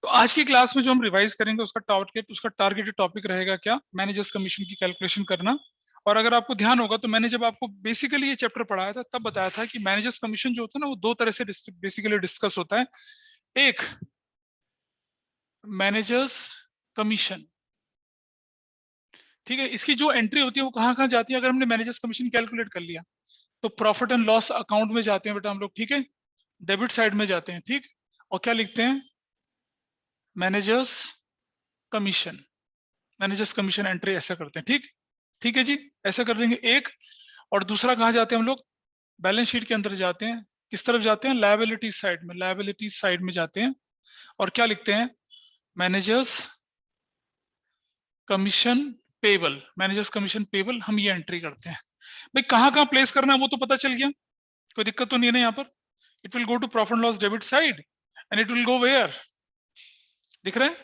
तो आज की क्लास में जो हम रिवाइज करेंगे उसका टारगेटेड टॉपिक रहेगा क्या, मैनेजर्स कमीशन की कैलकुलेशन करना। और अगर आपको ध्यान होगा तो मैंने जब आपको बेसिकली ये चैप्टर पढ़ाया था तब बताया था कि मैनेजर्स कमीशन जो होता है ना वो दो तरह से बेसिकली डिस्कस होता है। एक मैनेजर्स कमीशन, ठीक है, इसकी जो एंट्री होती है वो कहाँ कहाँ जाती है। अगर हमने मैनेजर्स कमीशन कैलकुलेट कर लिया तो प्रॉफिट एंड लॉस अकाउंट में जाते हैं बेटा हम लोग, ठीक है, डेबिट साइड में जाते हैं, ठीक। और क्या लिखते हैं, managers commission, managers commission entry ऐसा करते हैं, ठीक। ठीक है जी, ऐसा कर देंगे एक। और दूसरा कहाँ जाते हैं हम लोग, बैलेंस शीट के अंदर जाते हैं। किस तरफ जाते हैं, लायबिलिटी साइड में, लायबिलिटी साइड में जाते हैं। और क्या लिखते हैं, managers commission payable, managers commission payable, हम ये एंट्री करते हैं। भाई कहाँ कहाँ प्लेस करना है वो तो पता चल गया, कोई दिक्कत तो नहीं है ना यहाँ पर। It will go to profit loss debit side and it will go where, दिख रहा है,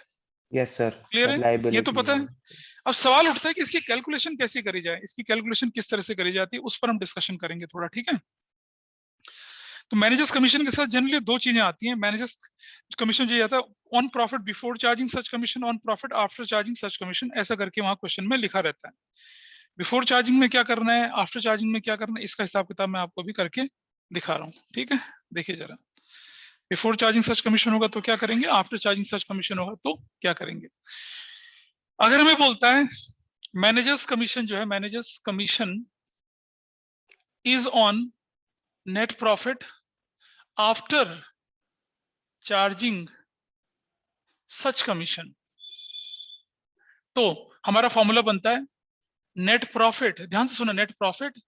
यस सर, क्लियर है, ये तो लाइबिलिटी पता में। है। अब सवाल उठता है कि इसकी कैलकुलेशन कैसे करी जाए, इसकी कैलकुलेशन किस तरह से करी जाती है, उस पर हम डिस्कशन करेंगे थोड़ा, ठीक है। तो मैनेजर्स कमीशन के साथ जनरली दो चीजें आती हैं। मैनेजर्स कमीशन जो जाता है on profit before charging such commission, on profit after charging such commission, ऐसा करके वहां क्वेश्चन में लिखा रहता है। बिफोर चार्जिंग में क्या करना है, आफ्टर चार्जिंग में क्या करना है, इसका हिसाब किताब मैं आपको भी करके दिखा रहा हूँ, ठीक है। देखिए जरा, बिफोर चार्जिंग सच कमीशन होगा तो क्या करेंगे, आफ्टर चार्जिंग सच कमीशन होगा तो क्या करेंगे। अगर हमें बोलता है मैनेजर्स कमीशन जो है, managers commission is on net profit after charging such commission, तो हमारा फॉर्मूला बनता है नेट प्रॉफिट, ध्यान से सुना, net profit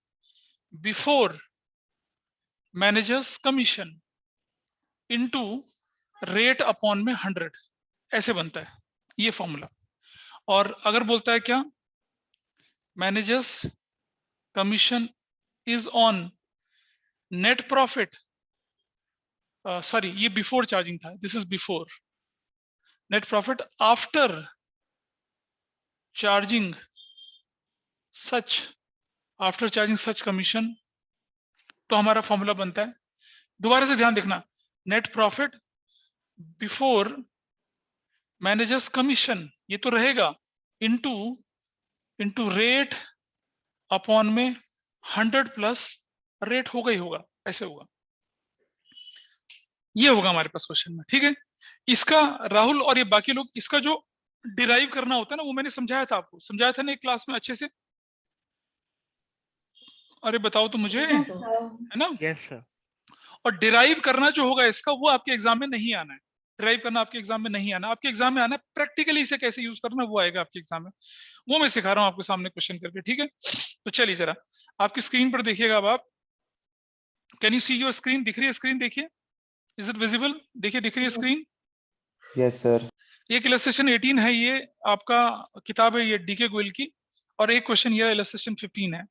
before managers commission into rate upon में 100, ऐसे बनता है ये फॉर्मूला। और अगर बोलता है क्या, managers commission is on net profit, sorry ये बिफोर चार्जिंग था, this is before, net profit after charging such, after charging such commission, तो हमारा फॉर्मूला बनता है, दोबारा से ध्यान देखना, net profit before managers commission ये तो रहेगा, इनटू इनटू रेट अपॉन में 100 प्लस रेट होगा ही होगा, ऐसे होगा, ये होगा हमारे पास क्वेश्चन में, ठीक है। इसका राहुल और ये बाकी लोग इसका जो डिराइव करना होता है ना वो मैंने समझाया था आपको, समझाया था ना एक क्लास में अच्छे से, अरे बताओ तो मुझे, Yes, sir. है ना। Yes sir. और डिराइव करना जो होगा इसका वो आपके एग्जाम में नहीं आना है, डिराइव करना आपके एग्जाम में नहीं आना, आपके एग्जाम में आना है प्रैक्टिकली इसे कैसे यूज करना वो आएगा आपके एग्जाम में, वो मैं सिखा रहा हूँ आपके सामने क्वेश्चन करके, ठीक है। तो चलिए जरा आपकी स्क्रीन पर देखिएगा, अब आप, can you see your screen, दिख रही है स्क्रीन, देखिए, इज इट विजिबल, देखिए दिख रही है Yes. स्क्रीन। Yes sir. एक इलस्ट्रेशन 18 है, ये आपका किताब है ये डीके गोयल की, और एक क्वेश्चन ये इलस्ट्रेशन 15 है।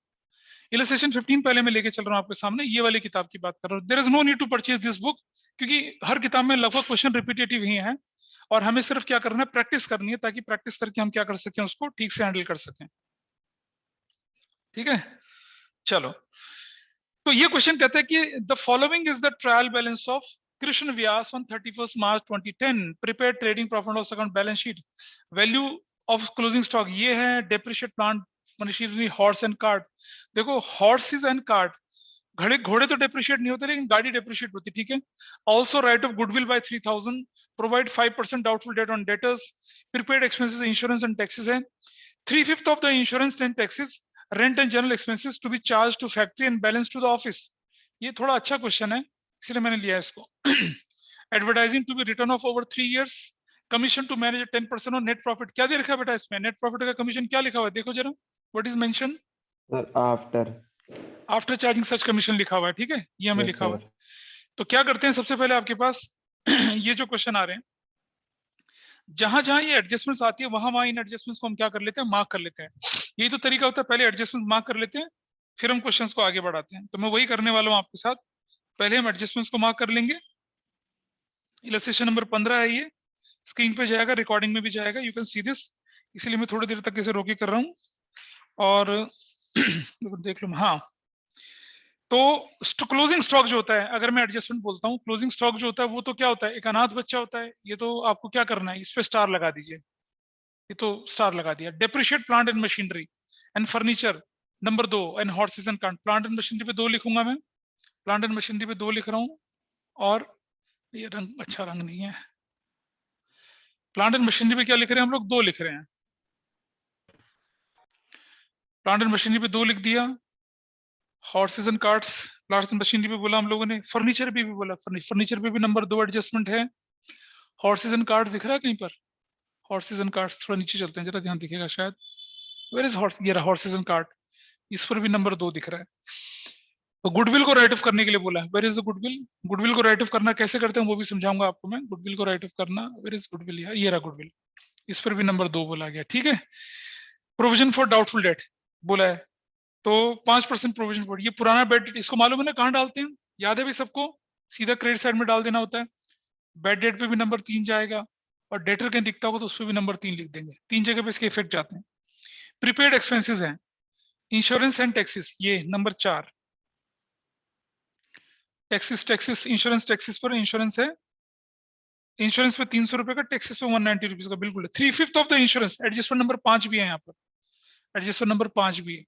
इलस्ट्रेशन 15 पहले मैं लेके चल रहा हूँ आपके सामने, ये वाली किताब की बात कर रहा हूँ। There is no need to purchase this book, क्योंकि हर किताब में लगभग क्वेश्चन रिपीटेटिव ही है, और हमें सिर्फ क्या करना है, प्रैक्टिस करनी है, ताकि प्रैक्टिस करके हम क्या कर सकें, उसको ठीक से हैंडल कर सकें, ठीक है। चलो, तो ये क्वेश्चन कहता है कि the following is the trial balance of Krishna Vyas on 31 March 2010, prepare trading profit loss account balance sheet, value of closing stock ये है, depreciate plant machinery horse and cart. देखो हॉर्सेस एंड कार्ट, घोड़े घोड़े तो depreciate नहीं होते लेकिन गाड़ी डेप्रिशिएट होती, ठीक है। Also write off goodwill by 3000, provide 5% doubtful debt on debtors, prepaid expenses insurance and taxes है, 3/5 of the insurance and taxes, rent and general expenses to be charged to factory and balance to the office। ये थोड़ा अच्छा question है इसलिए मैंने लिया इसको। Advertising to be return off over 3 years, commission to manage 10% on net profit, क्या दे रखा है बेटा इसमें, नेट प्रॉफिट का कमीशन क्या लिखा हुआ है, देखो जरा, what is mention, sir after. After charging such commission लिखा हुआ है, ठीक है, ये हमें यस लिखा हुआ है। सर। तो क्या करते हैं, सबसे पहले आपके पास ये जो क्वेश्चन आ रहे हैं, जहां जहां ये एडजस्टमेंट्स आती है वहां वहां इन एडजस्टमेंट्स को हम क्या कर लेते हैं, मार्क कर लेते हैं। यही तो तरीका होता है, पहले एडजस्टमेंट्स मार्क कर लेते हैं, फिर हम क्वेश्चंस को आगे बढ़ाते हैं। तो मैं वही करने वाला हूं आपके साथ, पहले हम एडजस्टमेंट्स को मार्क कर लेंगे। इलस्ट्रेशन नंबर 15 है ये, स्क्रीन पे जाएगा, रिकॉर्डिंग में भी जाएगा, यू कैन सी दिस, इसलिए मैं थोड़ी देर तक इसे रोके कर रहा हूँ। और देख लो, हाँ, तो क्लोजिंग स्टॉक जो होता है, अगर मैं एडजस्टमेंट बोलता हूँ, क्लोजिंग स्टॉक जो होता है वो तो क्या होता है, एक अनाथ बच्चा होता है। ये तो आपको क्या करना है, इस पे स्टार लगा दीजिए, ये तो स्टार लगा दिया। Depreciate plant and machinery and furniture number 2 and horses and cart. Plant and machinery पे 2 लिखूंगा मैं, प्लांट एंड मशीनरी पे 2 लिख रहा हूँ। और ये रंग अच्छा रंग नहीं है, प्लांट एंड मशीनरी पे क्या लिख रहे हैं हम लोग, 2 लिख रहे हैं। प्लांट एंड मशीनरी पे 2 लिख दिया। Horses and carts, plant and machinery पे बोला हम लोगों ने, फर्नीचर पे भी बोला, फर्नीचर पे भी नंबर 2 एडजस्टमेंट है। हॉर्सेस एंड कार्ट्स दिख रहा है कहीं पर, हॉर्सेस एंड कार्ट्स, थोड़ा नीचे चलते हैं जरा, ध्यान दिखेगा शायद। वेयर इज हॉर्स, ये रहा हॉर्सेस एंड कार्ट, इस पर भी नंबर 2 दिख रहा है। तो गुडविल को राइट ऑफ करने के लिए बोला है, where is the goodwill. Goodwill को राइट ऑफ करना कैसे करते हैं वो भी समझाऊंगा आपको मैं। गुडविल को राइट ऑफ करना, वेयर इज गुडविल, ये रहा गुडविल, इस पर भी नंबर 2 बोला गया, ठीक है। प्रोविजन फॉर डाउटफुल डेट बोला है, तो 5% प्रोविजन फॉर, ये पुराना बेड डेट, इसको मालूम है ना कहाँ डालते हैं, याद है भी सबको, सीधा क्रेडिट साइड में डाल देना होता है। बेड डेट पे भी नंबर 3 जाएगा, और डेटर कहीं दिखता होगा तो उस पर भी नंबर 3 लिख देंगे, 3 जगह पे इसके इफेक्ट जाते हैं। प्रीपेड एक्सपेंसेस हैं, इंश्योरेंस एंड टैक्सेस, ये नंबर 4। टैक्सेस इंश्योरेंस, टैक्सेस पर इंश्योरेंस है, इंश्योरेंस पे 300 रुपए का, टैक्सेस पे 190 रुपीज का, बिल्कुल 3/5 of the insurance. Adjustment number 5 भी है यहाँ पर, एडजस्टमेंट नंबर 5 भी है।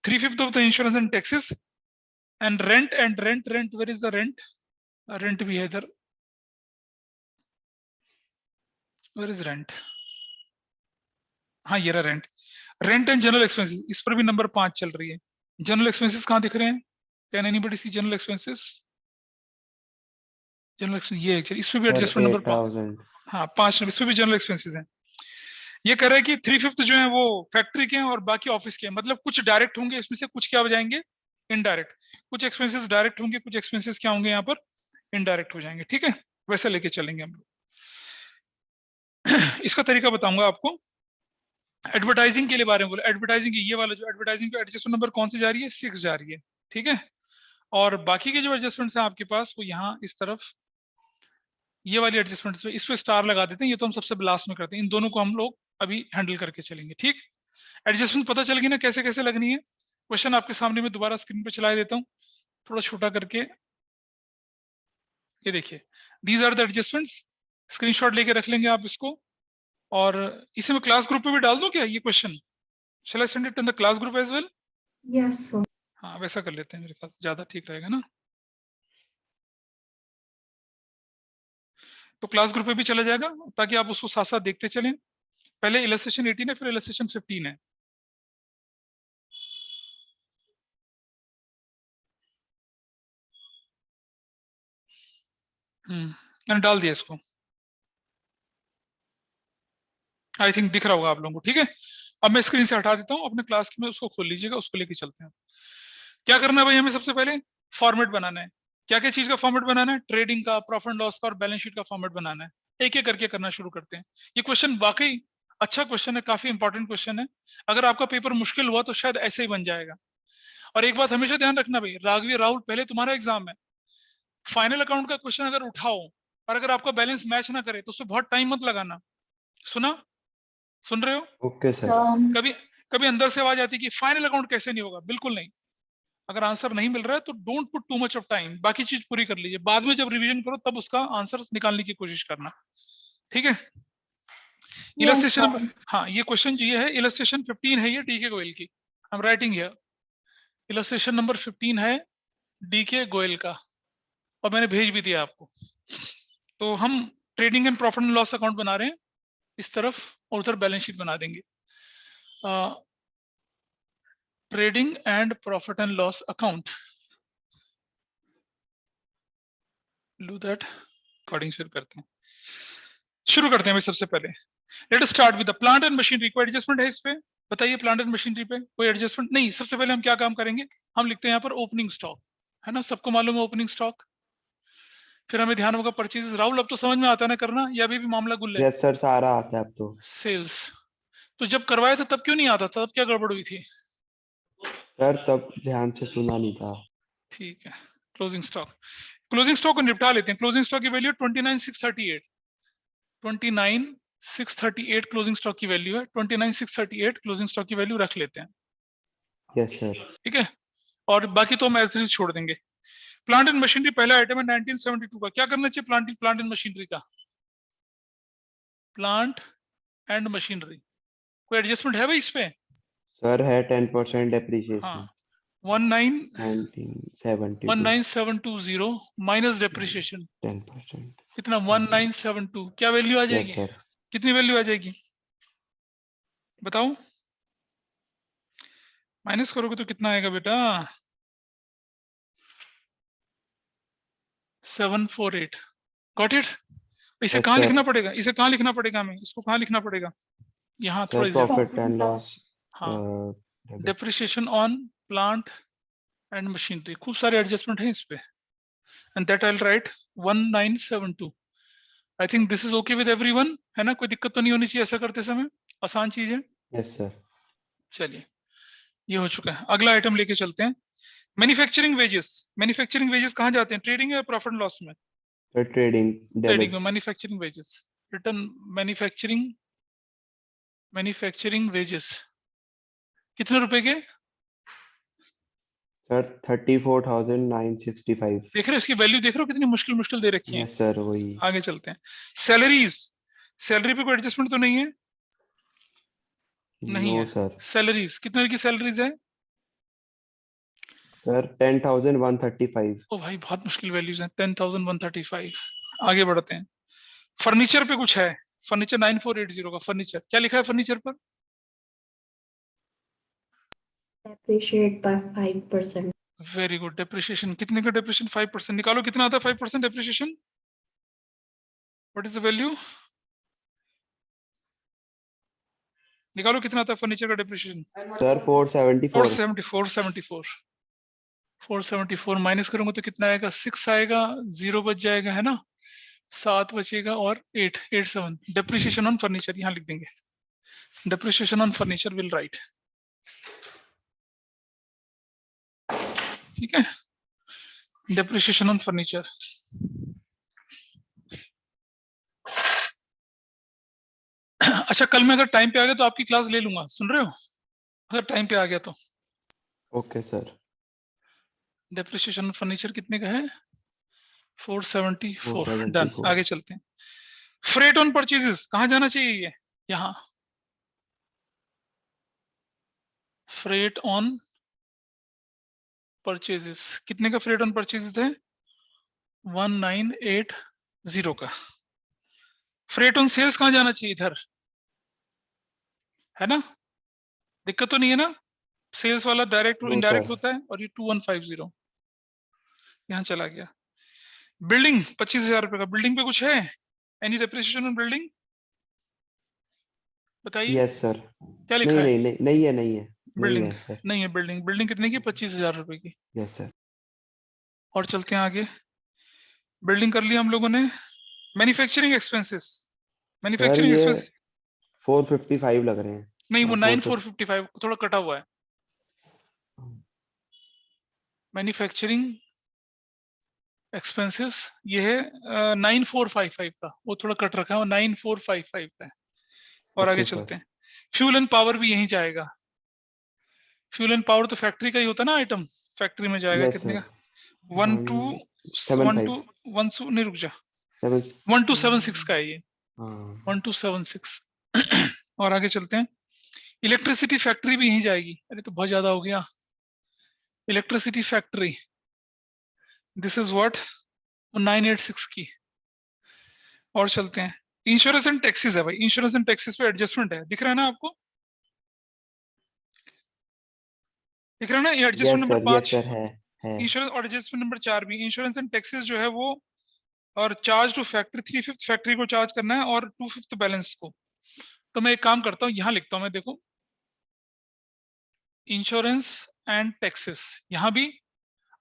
3/5 of the insurance and taxes and rent, where is the rent, rent भी है इधर, वेयर इज रेंट, हाँ ये रहा rent. Rent and general expenses, इस पर भी नंबर 5 चल रही है। जनरल एक्सपेंसेस कहाँ दिख रहे हैं, can anybody see general expenses, general expense ये है, इस पे भी सर एडजस्टमेंट नंबर 8,000। हाँ 5, इस पे भी जनरल एक्सपेंसेस हैं। ये कह रहा है कि 3/5 जो है वो फैक्ट्री के हैं और बाकी ऑफिस के हैं, मतलब कुछ डायरेक्ट होंगे इसमें से, कुछ क्या हो जाएंगे इनडायरेक्ट, कुछ एक्सपेंसेस डायरेक्ट होंगे, कुछ एक्सपेंसेस क्या होंगे यहाँ पर इनडायरेक्ट हो जाएंगे, ठीक है। वैसे लेके चलेंगे हम लोग। इसका तरीका बताऊंगा आपको। एडवर्टाइजिंग के लिए बारे में बोला, एडवर्टाइजिंग ये वाला जो एडवर्टाइजिंग का एडजस्टमेंट नंबर कौन सी जा रही है, 6 जा रही है, ठीक है। और बाकी के जो एडजस्टमेंट्स हैं आपके पास वो यहाँ इस तरफ, ये वाली एडजस्टमेंट इस पे स्टार लगा देते हैं, ये तो हम सबसे लास्ट में करते हैं, इन दोनों को हम लोग अभी हैंडल करके चलेंगे, ठीक। एडजस्टमेंट पता चल गई ना कैसे कैसे लगनी है। क्वेश्चन आपके सामने में दोबारा स्क्रीन पे चला देता हूँ, थोड़ा छोटा करके, ये देखिए, these are the adjustments. Screenshot लेके रख लेंगे आप इसको, और इसे मैं क्लास ग्रुप पे भी डाल दूं क्या ये question, shall I send it in the class group as well. Yes, sir. हाँ वैसा कर लेते हैं, मेरे ख्याल से ज्यादा ठीक रहेगा ना। तो क्लास ग्रुप पे भी चला जाएगा ताकि आप उसको साथ साथ देखते चलें। पहले इलस्ट्रेशन 18 है, फिर इलस्ट्रेशन 15 है। मैंने डाल दिया इसको, आई थिंक दिख रहा होगा आप लोगों को, ठीक है। अब मैं स्क्रीन से हटा देता हूँ, अपने क्लास में उसको खोल लीजिएगा, उसको लेके चलते हैं। क्या करना है भाई, हमें सबसे पहले फॉर्मेट बनाना है। क्या क्या चीज का फॉर्मेट बनाना है, ट्रेडिंग का, प्रॉफिट एंड लॉस का और बैलेंस शीट का फॉर्मेट बनाना है। एक एक करके करना शुरू करते हैं। ये क्वेश्चन वाकई अच्छा क्वेश्चन है, काफी इंपॉर्टेंट क्वेश्चन है। अगर आपका पेपर मुश्किल हुआ तो शायद ऐसे ही बन जाएगा। और एक बात हमेशा ध्यान रखना भाई, राघवी राहुल, पहले तुम्हारा एग्जाम है, फाइनल अकाउंट का क्वेश्चन अगर उठाओ और अगर आपका बैलेंस मैच ना करे तो उसमें बहुत टाइम मत लगाना। सुना, सुन रहे हो? Okay sir. कभी कभी अंदर से आवाज आती है कि फाइनल अकाउंट कैसे नहीं होगा, बिल्कुल नहीं। अगर आंसर नहीं मिल रहा है तो don't put too much of time, बाकी चीज पूरी कर लीजिए, बाद में जब रिवीजन करो तब उसका आंसर निकालने की कोशिश करना, ठीक है। Yes, illustration, sir. हाँ ये क्वेश्चन जो ये है इलस्ट्रेशन 15 है, ये डीके गोयल की, I am writing here. Illustration number 15 है डीके गोयल का, और मैंने भेज भी दिया आपको। तो हम trading and profit and loss account बना रहे हैं इस तरफ, और उधर बैलेंस शीट बना देंगे। Trading and profit and loss account, do that, recording शुरू करते हैं। शुरू करते हैं सबसे पहले, let us start with the plant and machinery. कोई एडजस्टमेंट है इस पे, बताइए। प्लांट एंड मशीनरी पे कोई एडजस्टमेंट नहीं। सबसे पहले हम क्या काम करेंगे, हम लिखते हैं यहाँ पर ओपनिंग स्टॉक, है ना, सबको मालूम है ओपनिंग स्टॉक। फिर हमें ध्यान होगा परचेजेस। राहुल अब तो समझ में आता है ना करना, या अभी भी मामला गुल्ले? यस सर, सारा आता है अब तो। सेल्स, तो जब करवाया था तब क्यों नहीं आता था, तब क्या गड़बड़ हुई थी? सर तब ध्यान से सुना नहीं था। ठीक है, क्लोजिंग स्टॉक, क्लोजिंग स्टॉक को निपटा लेते हैं। क्लोजिंग स्टॉक की वैल्यू 29,638, 29,638 क्लोजिंग स्टॉक की वैल्यू है। 29,638 क्लोजिंग स्टॉक की वैल्यू रख लेते हैं, यस सर। ठीक है। और बाकी तो हम ऐसे छोड़ देंगे। प्लांट एंड मशीनरी पहला आइटम है 1972 का। क्या करना चाहिए प्लांट एंड मशीनरी का? प्लांट एंड मशीनरी कोई एडजस्टमेंट है भाई इस पे? सर है 10% हाँ, डेप्रिसिएशन 1972 19720 माइनस डेप्रिसिएशन 10%। कितना? 1972 क्या वैल्यू आ यस जाएगी? सर। कितनी वैल्यू आ जाएगी बताओ? माइनस करोगे तो कितना आएगा बेटा? 748। Got it? इसे यस कहाँ सर। लिखना पड़ेगा? इसे कहाँ लिखना पड़ेगा हमें? इसको कहाँ लिखना पड़ेगा? यहाँ सर थोड़ा इधर। प्रॉफिट एंड लॉस हाँ, depreciation on plant and machinery. खूब सारे एडजस्टमेंट हैं इस पे। And that I will write 1972। I think this is okay with everyone, है ना? कोई दिक्कत तो नहीं होनी चाहिए ऐसा करते समय, आसान चीज है। Yes sir. चलिए, ये हो चुका है। अगला आइटम लेके चलते हैं, मैन्युफैक्चरिंग वेजेस। मैन्युफैक्चरिंग वेजेस कहाँ जाते हैं? ट्रेडिंग या प्रॉफिट एंड लॉस में? Sir trading trading debit. में manufacturing wages. Return manufacturing wages कितने रुपए के? सर 34,965। देख रहे हो इसकी वैल्यू? देख रहे हो कितनी मुश्किल मुश्किल दे रखी है? यस सर वही। आगे चलते हैं। सैलरीज, सैलरी पे कोई एडजस्टमेंट तो नहीं है? नहीं नो है। सर। सैलरीज कितने की सैलरीज है? सर 10,135। ओ भाई बहुत मुश्किल वैल्यूज हैं। 10,135। आगे बढ़ते हैं। फर्नीचर पे कुछ है? फर्नीचर 9480 का फर्नीचर क्या लिखा है फर्नीचर पर? Appreciate by 5%. Very good. Depreciation कितने का? डेप्रिसिएशन 5%। निकालो कितना आता है 5% depreciation? What is the value? निकालो कितना आता है फर्नीचर का डेप्रिसिएशन? सर 474। 474। 474 माइनस करूंगा तो कितना आएगा? 6 आएगा, 0 बच जाएगा, है ना? 7 बचेगा और 87। डेप्रिसिएशन ऑन फर्नीचर यहाँ लिख देंगे। Depreciation on furniture will write. ठीक है, डेप्रिसिएशन ऑन फर्नीचर। अच्छा, कल मैं अगर टाइम पे आ गया तो आपकी क्लास ले लूंगा, सुन रहे हो? अगर टाइम पे आ गया तो। Okay sir. Depreciation on furniture कितने का है? 474। डन। 474। आगे चलते हैं। फ्रेट ऑन परचेजेस कहाँ जाना चाहिए? ये यहाँ। फ्रेट ऑन परचेजेस कितने का? फ्रेट ऑन परचेजेस है 1980 का। फ्रेट ऑन सेल्स कहाँ जाना चाहिए? इधर, है ना? दिक्कत तो नहीं है ना? सेल्स वाला डायरेक्ट और नो इनडायरेक्ट सर। होता है, और ये 2150 यहाँ चला गया। बिल्डिंग 25,000 रुपए का। बिल्डिंग पे कुछ है? एनी डेप्रिसिएशन ऑन बिल्डिंग बताइए। Yes sir. क्या लिखा नहीं है? नहीं नहीं नहीं है नहीं है नहीं बिल्डिंग है सर। नहीं है। बिल्डिंग, बिल्डिंग कितने की? 25,000 रुपए की। Yes sir. और चलते हैं आगे। बिल्डिंग कर लिया हम लोगों ने। मैन्युफैक्चरिंग एक्सपेंसेस, सर मैन्युफैक्चरिंग ये एक्सपेंस 455 लग रहे हैं। नहीं, वो 450। 9455 थोड़ा कटा हुआ है। मैन्युफैक्चरिंग एक्सपेंसेस ये है 9455 का, वो थोड़ा कट रखा है, वो 9455 का है। और आगे ओके सर। चलते हैं। फ्यूल एंड पावर भी यहीं जाएगा। फ्यूल एंड पावर तो फैक्ट्री का ही होता है ना आइटम, फैक्ट्री में जाएगा। यस कितने सर। का? One two 175। वन नहीं, रुक जा। 7। 1276 का है ये। हाँ 1276। और आगे चलते हैं। इलेक्ट्रिसिटी फैक्ट्री भी यहीं जाएगी। अरे तो बहुत ज्यादा हो गया। Electricity factory, this is what 986 की। और चलते हैं। इंश्योरेंस एंड टैक्सेस है भाई। इंश्योरेंस एंड टैक्सेस पे एडजस्टमेंट है, दिख रहा है ना आपको? दिख रहा है ना? ये adjustment yes number sir. Yes 5। Sir है। इंश्योरेंस और एडजस्टमेंट नंबर 4 भी। इंश्योरेंस एंड टैक्सेस जो है वो, और चार्ज टू फैक्ट्री 3/5 फैक्ट्री को चार्ज करना है, और 2/5 बैलेंस को। तो मैं एक काम करता हूँ, यहाँ लिखता हूँ मैं, देखो इंश्योरेंस एंड टैक्सेस यहाँ भी,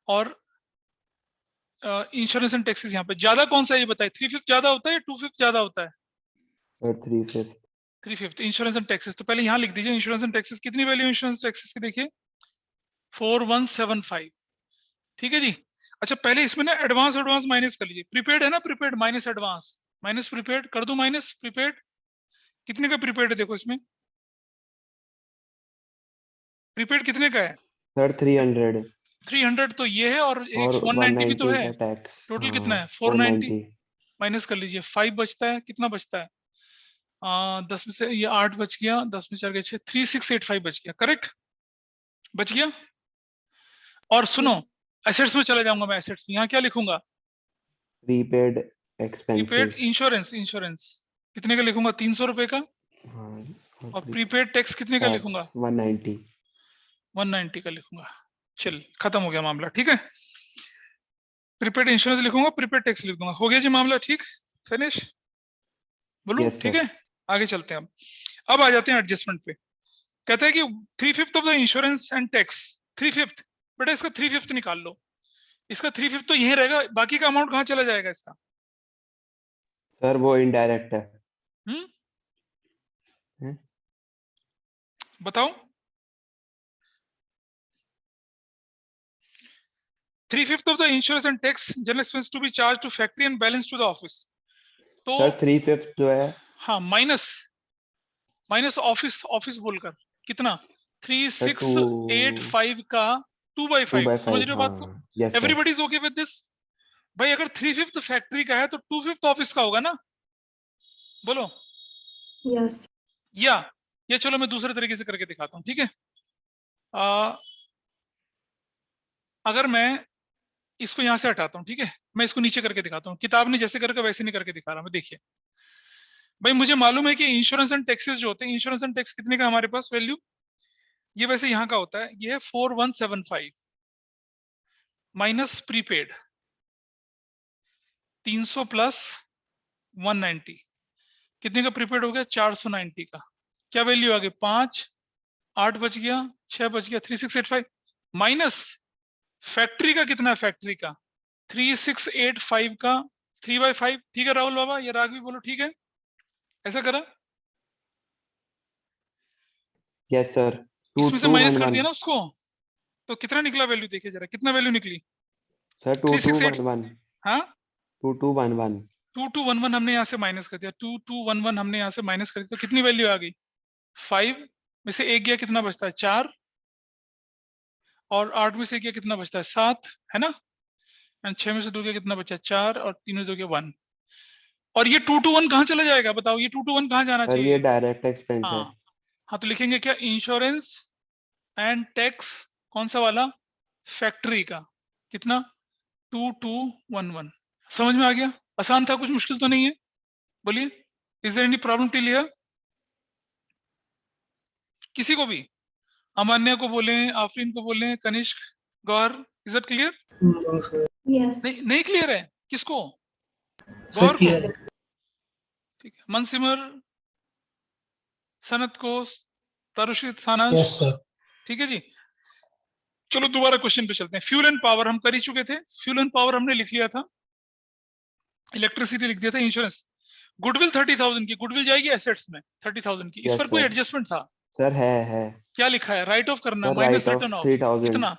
और इंश्योरेंस एंड टैक्सेस यहाँ पे। ज्यादा कौन सा है ये बताइए? 3/5 ज्यादा होता है या 2/5 ज्यादा होता है? सर 3/5। 3/5 insurance and taxes. तो पहले यहाँ लिख दीजिए इंश्योरेंस एंड टैक्सेस। कितनी वैल्यू इंश्योरेंस टैक्सेस की देखिए? 4175। ठीक है जी। अच्छा, पहले इसमें ना एडवांस एडवांस माइनस कर लीजिए। प्रीपेड है ना, prepaid minus advance, minus prepaid कर दो। माइनस प्रीपेड कितने का प्रीपेड है? देखो इसमें प्रीपेड कितने का है? सर 300। 300 तो ये है और एक और 190 भी तो 190 है। का टैक्स। टोटल हाँ, कितना है? 490 490। माइनस कर लीजिए, 5 बचता है। कितना बचता है? 10 में से ये 8 बच गया, 10 में 4 गए 6, 3685 बच गया। करेक्ट, बच गया। और सुनो, एसेट्स में चले जाऊंगा मैं। एसेट्स में यहाँ क्या लिखूंगा? Prepaid prepaid expenses. Insurance. Insurance कितने का लिखूंगा? 300 रुपए का। हाँ, और प्रीपेड टैक्स कितने का लिखूंगा? टैक्स 190। 190 का लिखूंगा। चल, खत्म हो गया मामला। ठीक है, प्रीपेड इंश्योरेंस लिखूंगा, प्रीपेड टैक्स लिख दूंगा। हो गया जी मामला। ठीक, फिनिश। बोलूं? यस ठीक सर। है, आगे चलते हैं। अब आ जाते हैं एडजस्टमेंट पे। कहता है कि 3/5 of the insurance and tax. 3/5, बेटा इसका 3/5 निकाल लो। इसका 3/5 तो यही रहेगा, बाकी का अमाउंट कहाँ चला जाएगा इसका? सर वो इनडायरेक्ट है। हम्म, हैं? बताओ। 3/5 of the insurance and tax general expense to be charged to factory and balance to the office. तो सर 3/5 जो है, हाँ, माइनस ऑफिस। ऑफिस बोलकर कितना? सर 3685 का 2/5। समझ 2/5। रहे हो बात को? हाँ, yes sir. Everybody is okay with this? भाई अगर 3/5 फैक्ट्री का है तो 2/5 ऑफिस का होगा ना? बोलो। Yes. या ये चलो मैं दूसरे तरीके से करके दिखाता हूँ। ठीक है, अगर मैं इसको यहां से हटाता हूँ, ठीक है, मैं इसको नीचे करके दिखाता हूँ। किताब ने जैसे करके वैसे नहीं करके दिखा रहा मैं। देखिए भाई, मुझे मालूम है कि इंश्योरेंस एंड टैक्सेस जो होते हैं, इंश्योरेंस एंड टैक्स कितने का हमारे पास वैल्यू? ये वैसे यहाँ का होता है, ये है 4175 माइनस प्रीपेड 300 प्लस 190। कितने का प्रीपेड हो गया? 490 का। क्या वैल्यू आ गई? 5, 8 बच गया, 6 बच गया, 3685 माइनस फैक्ट्री का। कितना है फैक्ट्री का? 3685 का 3/5। ठीक है राहुल बाबा, ये राघवी बोलो। ठीक है, ऐसा करा। Yes sir. इसमें से माइनस कर 2211। दिया ना उसको, तो कितना निकला वैल्यू? देखिए जरा, कितना वैल्यू निकली? सर 368। 2211। हाँ, 2211। 2211 हमने यहाँ से माइनस कर दिया। 2211 हमने यहाँ से माइनस कर दिया, तो कितनी वैल्यू आ गई? 5 में से 1 गया, कितना बचता है? 4। और 8 में से गया, कितना बचता है? 7, है ना? एंड 6 में से 2 गया, कितना बचा? 4। और 3 में से 2 गया 1। और ये 221 कहाँ चला जाएगा? बताओ, ये 221 कहाँ जाना सर ये चाहिए? डायरेक्ट एक्सपेंस है। हाँ हाँ, तो लिखेंगे क्या? Insurance and tax. कौन सा वाला? फैक्ट्री का। कितना? 2211। समझ में आ गया? आसान था, कुछ मुश्किल तो नहीं है। बोलिए, is there any problem till here? किसी को भी, अमान्या को बोले, आफरीन को बोले, Kanishk, Gaur, is it clear? Yes. नहीं, नहीं क्लियर है? किसको? सर गौर को? क्लियर है। ठीक है, मनसिमर, सनत को, तारुशित, यस सानांश। सर। ठीक है जी, चलो दोबारा क्वेश्चन पे चलते हैं। फ्यूल एंड पावर हम कर ही चुके थे। फ्यूल एंड पावर हमने लिख लिया था, इलेक्ट्रिसिटी लिख दिया था, इंश्योरेंस। गुडविल 30,000 की, गुडविल जाएगी एसेट्स में 30,000 की। इस यस पर कोई सर। एडजस्टमेंट था? सर है। क्या लिखा है? राइट ऑफ करना, sir minus right of return of. 3000। कितना?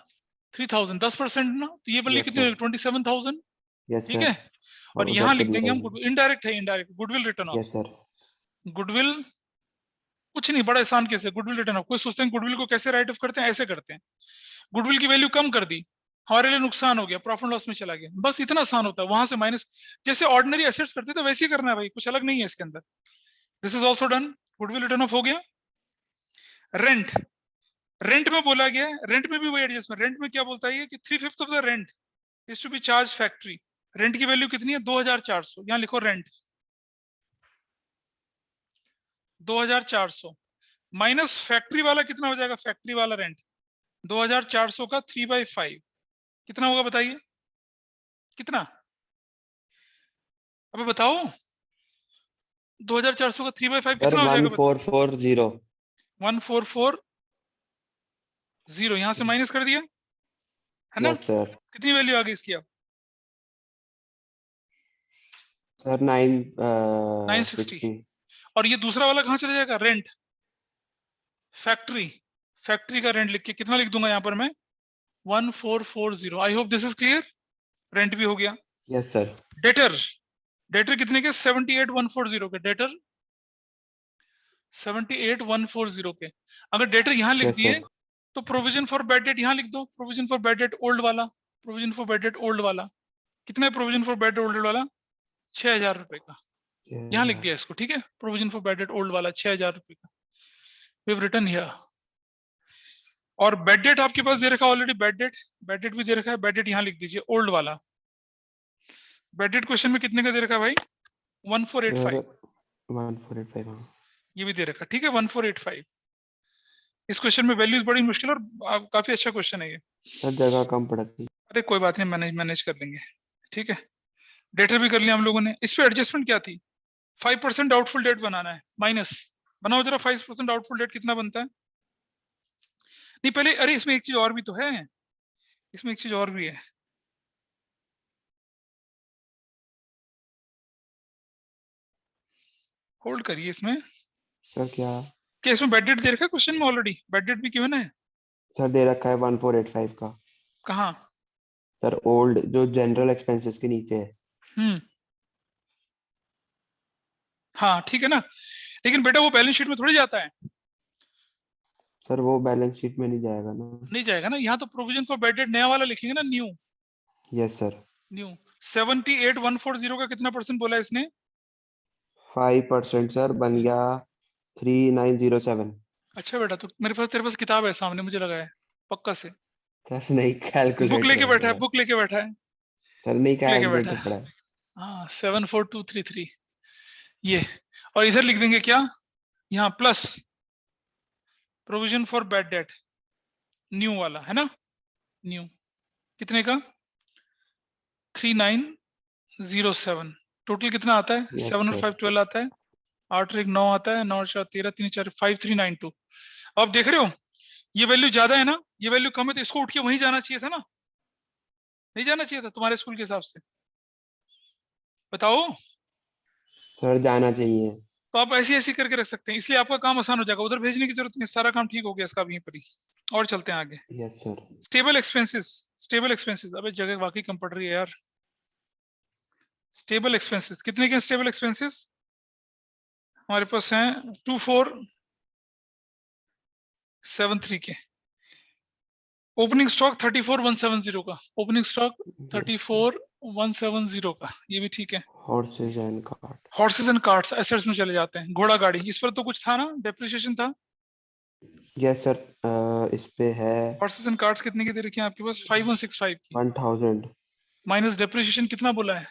3000, 10% ना, तो ये वाली यस कितनी? सर। 27,000। यस ठीक सर। है, और और यहाँ उधर लिख कर देंगे हम दिया। इनडायरेक्ट है, indirect goodwill return of. Yes sir. Goodwill कुछ नहीं, बड़ा आसान कैसे गुडविल रिटर्न ऑफ। कोई सोचते हैं गुडविल को कैसे राइट ऑफ करते हैं? ऐसे करते हैं, गुडविल की वैल्यू कम कर दी, हमारे लिए नुकसान हो गया, प्रॉफिट लॉस में चला गया, बस इतना आसान होता है। वहां से माइनस, जैसे ऑर्डिनरी एसेट्स करते थे वैसे ही करना है भाई, कुछ अलग नहीं है इसके अंदर। This is also done, goodwill return of हो गया। रेंट, रेंट में बोला गया है, रेंट में भी वही एडजस्टमेंट। रेंट में क्या बोलता है कि 3/5 of the rent is to be charge factory. रेंट की वैल्यू कितनी है? 2400। यहाँ लिखो रेंट 2400 माइनस फैक्ट्री वाला कितना हो जाएगा? फैक्ट्री वाला रेंट 2400 का 3/5 कितना होगा? बताइए कितना? अबे बताओ, 2400 का 3/5 सर कितना हो जाएगा? 1440। 1440 यहां से माइनस कर दिया, है ना? Yes sir. कितनी वैल्यू आ गई इसकी? अब सर 960। 960। और ये दूसरा वाला कहाँ चला जाएगा? Rent, factory. फैक्ट्री का रेंट लिख के कितना लिख दूंगा यहाँ पर मैं? 1440। I hope this is clear. Rent भी हो गया। Yes sir. डेटर, डेटर कितने के? 78,140 के डेटर, 78,140 के। अगर डेटर यहाँ लिख यस दिए सर। तो प्रोविजन फॉर बैड डेट यहाँ लिख दो, provision for bad debt old वाला, provision for bad debt old वाला कितना है, provision for bad debt old वाला 6,000 रुपए का, यहाँ लिख दिया इसको, ठीक है, provision for bad debt old वाला 6,000 रुपए का, वी हैव रिटन हियर। और बैड डेट आपके पास दे रखा ऑलरेडी, बैड डेट भी दे रखा है, बैड डेट यहाँ लिख दीजिए ओल्ड वाला। बैड डेट क्वेश्चन में कितने का दे रखा है भाई, 1485, 1485 हाँ। ये भी दे रखा, ठीक है 1485। इस क्वेश्चन में वैल्यूज बड़ी मुश्किल और काफी अच्छा क्वेश्चन है ये। सर जगह कम पड़ती। अरे कोई बात नहीं, मैनेज कर लेंगे, ठीक है। डेटा भी कर लिया हम लोगों ने। इस पे एडजस्टमेंट क्या थी, 5% डाउटफुल डेट बनाना है, माइनस बनाओ जरा, 5% डाउटफुल डेट कितना बनता है। नहीं पहले, अरे इसमें एक चीज और भी तो है, इसमें एक चीज और भी है, होल्ड करिए इसमें। सर क्या? क्या इसमें बैड डेट दे रखा है क्वेश्चन में ऑलरेडी, बैड डेट भी क्यों है? सर दे रखा है 1485 का। कहाँ? सर ओल्ड जो जनरल एक्सपेंसेस के नीचे है। हाँ ठीक है ना, लेकिन बेटा वो बैलेंस शीट में थोड़ी जाता है। सर वो बैलेंस शीट में नहीं जाएगा ना। नहीं जाएगा ना, यहाँ तो प्रोविजन फॉर बैड डेट नया वाला लिखेंगे ना, न्यू। Yes sir. न्यू 78,140 का कितना परसेंट बोला इसने? 5% सर बन गया 3907। अच्छा बेटा, तो मेरे पास, तेरे पास किताब है सामने, मुझे लगा है पक्का से सर नहीं कैलकुलेटर बुक लेके बैठा है, है। बुक लेके बैठा है, सर नहीं बुक लेके बैठा कैलकुलेटर है। पड़ा है। हाँ 74233 ये, और इधर लिख देंगे क्या, यहाँ plus provision for bad date new वाला है ना, न्यू कितने का 3907, टोटल कितना आता है? Yes, 7 और sir. 5 12 आता है, 8 और 1 9 आता है, 9 और 4 13, 3 4 5392। अब देख रहे हो ये वैल्यू ज्यादा है ना, ये वैल्यू कम है, तो इसको उठ के वहीं जाना चाहिए था ना, नहीं जाना चाहिए था तुम्हारे स्कूल के हिसाब से, बताओ। सर जाना चाहिए। तो आप ऐसी ऐसी करके रख सकते हैं, इसलिए आपका काम आसान हो जाएगा, उधर भेजने की जरूरत नहीं, सारा काम ठीक हो गया इसका वहीं पर ही। और चलते हैं आगे। Yes sir. Stable expenses, stable expenses, अबे जगह वाकई कम पड़ रही है यार। स्टेबल एक्सपेंसेस कितने के? स्टेबल एक्सपेंसेस हमारे पास हैं 2473 के। ओपनिंग स्टॉक 34,170 का, ओपनिंग स्टॉक 34,170 का, ये भी ठीक है। Horses and cart. Horses and carts assets में चले जाते हैं, घोड़ा गाड़ी, इस पर तो कुछ था ना, डेप्रिसिएशन था। यस सर इस पे है हॉर्सेस एंड कार्ट्स कितने की दे रखी है आपके पास? 5165 की, 1000। माइनस डेप्रिसिएशन कितना बोला है?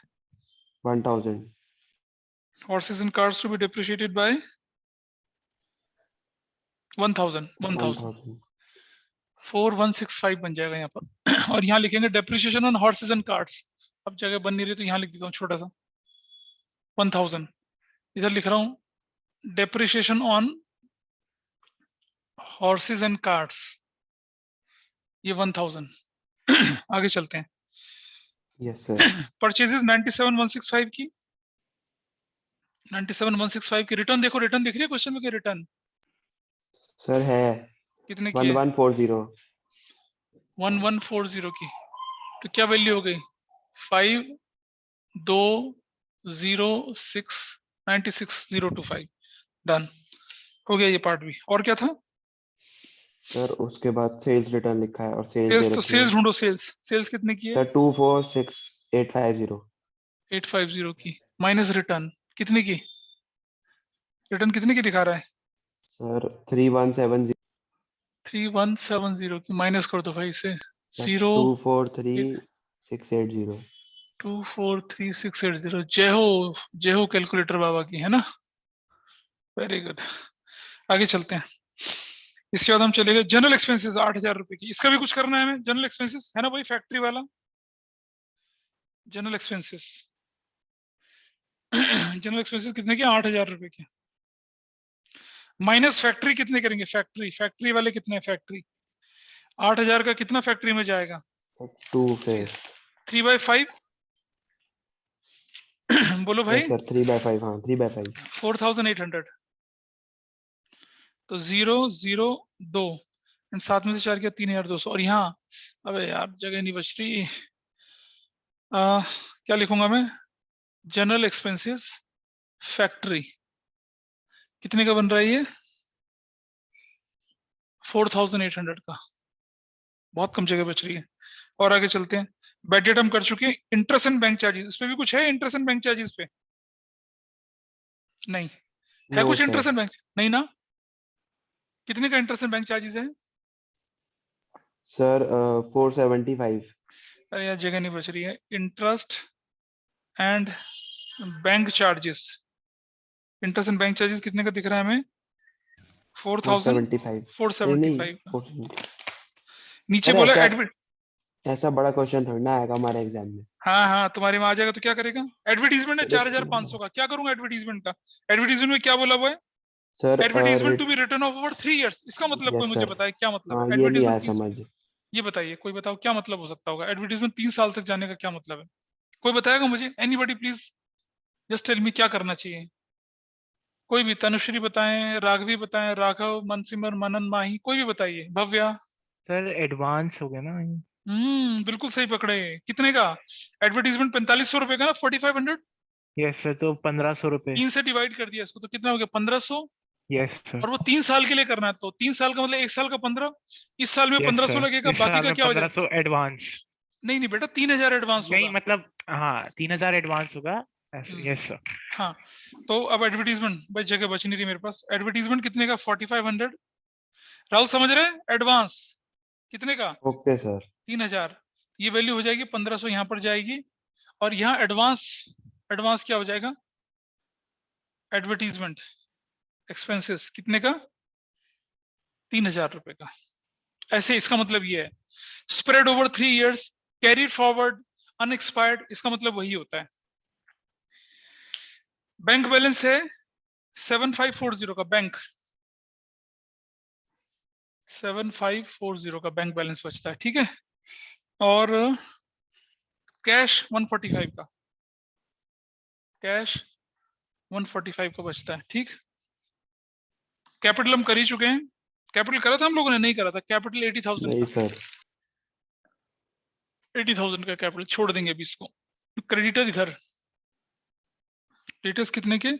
1000। Horses and carts to be depreciated by 1000, 4165 बन जाएगा यहाँ पर। और यहाँ लिखेंगे depreciation on horses and carts, अब जगह बन नहीं रही तो यहाँ लिख देता हूँ छोटा सा 1000। इधर लिख रहा हूँ depreciation on horses and carts, ये 1000। आगे चलते हैं। Yes sir. परचेजेस 97,165 की, 97,165 की रिटर्न देखो, रिटर्न दिख रही है क्वेश्चन में? रिटर्न सर है कितने की है? 1140। 1140 की, तो क्या वैल्यू हो गई? 5,2,0,6,96,025। डन हो गया ये पार्ट भी। और क्या था? सर उसके बाद सेल्स रिटर्न लिखा है और सेल्स दे सेल्स, तो रखी है। सेल्स ढूंढो, सेल्स कितने की है? सर 246850। 850 की, माइनस रिटर्न कितने की? रिटर्न कितने की दिखा रहा है? सर 3170। 3170 की, माइनस कर दो भाई इसे, 0 243680। 243680। जय हो कैलकुलेटर बाबा की, है ना, वेरी गुड। आगे चलते हैं। इसके बाद हम चलेंगे जनरल एक्सपेंसेस 8,000 रुपए की, इसका भी कुछ करना है हमें। जनरल एक्सपेंसेस है ना भाई, फैक्ट्री वाला जनरल एक्सपेंसेस। जनरल एक्सपेंसेस कितने के? 8,000 रुपए के, माइनस फैक्ट्री कितने करेंगे? फैक्ट्री वाले कितने? फैक्ट्री 8,000 का कितना फैक्ट्री में जाएगा? 2 पे 3/5। बोलो भाई। यस सर 3/5 हाँ 3/5। 4,800, तो 0 0 2 एंड 7 में से 4 किया 3,200। और यहाँ अबे यार जगह नहीं बच रही, क्या लिखूंगा मैं? जनरल एक्सपेंसेस फैक्ट्री कितने का बन रहा है ये? 4,800 का। बहुत कम जगह बच रही है। और आगे चलते हैं, बैड डेट हम कर चुके हैं। इंटरेस्ट एंड बैंक चार्जेस, इस पे भी कुछ है इंटरेस्ट एंड बैंक चार्जेस पे? नहीं है नो कुछ सर। Interest and bank? नहीं ना। कितने का इंटरेस्ट एंड बैंक चार्जेस है? सर 475। अरे यार जगह नहीं बच रही है। Interest and bank charges, interest and bank charges कितने का दिख रहा है हमें? 475। नहीं नहीं 4,475 का। 475। नीचे सर बोला ऐसा एडमिट। ऐसा बड़ा क्वेश्चन थोड़ी ना आएगा हमारे एग्जाम में। हाँ हाँ, तुम्हारे में आ जाएगा तो क्या करेगा? एडवर्टीजमेंट है सर 4,500 का, क्या करूंगा एडवर्टीजमेंट का? एडवर्टीजमेंट में क्या बोला हुआ है? Sir advertisement to be return off over 3 years, इसका मतलब कोई यस मुझे सर। बताए क्या मतलब हाँ है ये नहीं एडवर्टीजमेंट आया 3? समझ। ये बताइए, कोई बताओ क्या मतलब हो सकता होगा एडवर्टीजमेंट 3 साल तक जाने का, क्या मतलब है? कोई बताएगा मुझे? Anybody please just tell me क्या करना चाहिए? कोई भी, तनुश्री बताएं, राघवी बताएं, राघव, मनसिमर, मनन, माही, कोई भी बताइए। भव्या। सर एडवांस हो गया ना ये। बिल्कुल सही पकड़े। कितने का? एडवर्टीजमेंट 4,500 रुपए का ना, 4,500। यस सर, तो 1500 रुपए। 3 से डिवाइड कर दिया इसको तो कितना हो गया? 1,500। Yes sir. और वो 3 साल के लिए करना है, तो 3 साल का मतलब 1 साल का 15। इस साल में यस 1,500 सर, लगेगा, इस बाकी साल का में क्या हो जाएगा? 1500 एडवांस। नहीं नहीं बेटा, 3,000 एडवांस नहीं होगा। मतलब, हाँ 3000 एडवांस होगा। हम्म, यस सर। हाँ। तो अब एडवर्टीजमेंट, बस जगह बच नहीं रही मेरे पास। एडवर्टीजमेंट कितने का? 4,500। राहुल समझ रहे हैं? एडवांस कितने का? Okay sir. 3,000। ये वैल्यू हो जाएगी 1,500, यहाँ पर जाएगी। और यहाँ एडवांस, एडवांस क्या हो जाएगा? एडवर्टीजमेंट एक्सपेंसेस कितने का? 3,000 रुपए का। ऐसे इसका मतलब ये है, spread over 3 years, carry forward, unexpired, इसका मतलब वही होता है। बैंक बैलेंस है 7,540 का, बैंक 7,540 का बैंक बैलेंस बचता है, ठीक है। और कैश 145 का, कैश 145 का बचता है, ठीक। कैपिटल हम कर ही चुके हैं। कैपिटल करा था हम लोगों ने? नहीं करा था। कैपिटल 80,000 नहीं का, सर। 80,000 का कैपिटल छोड़ देंगे अभी इसको। क्रेडिटर इधर, क्रेडिटर्स कितने के?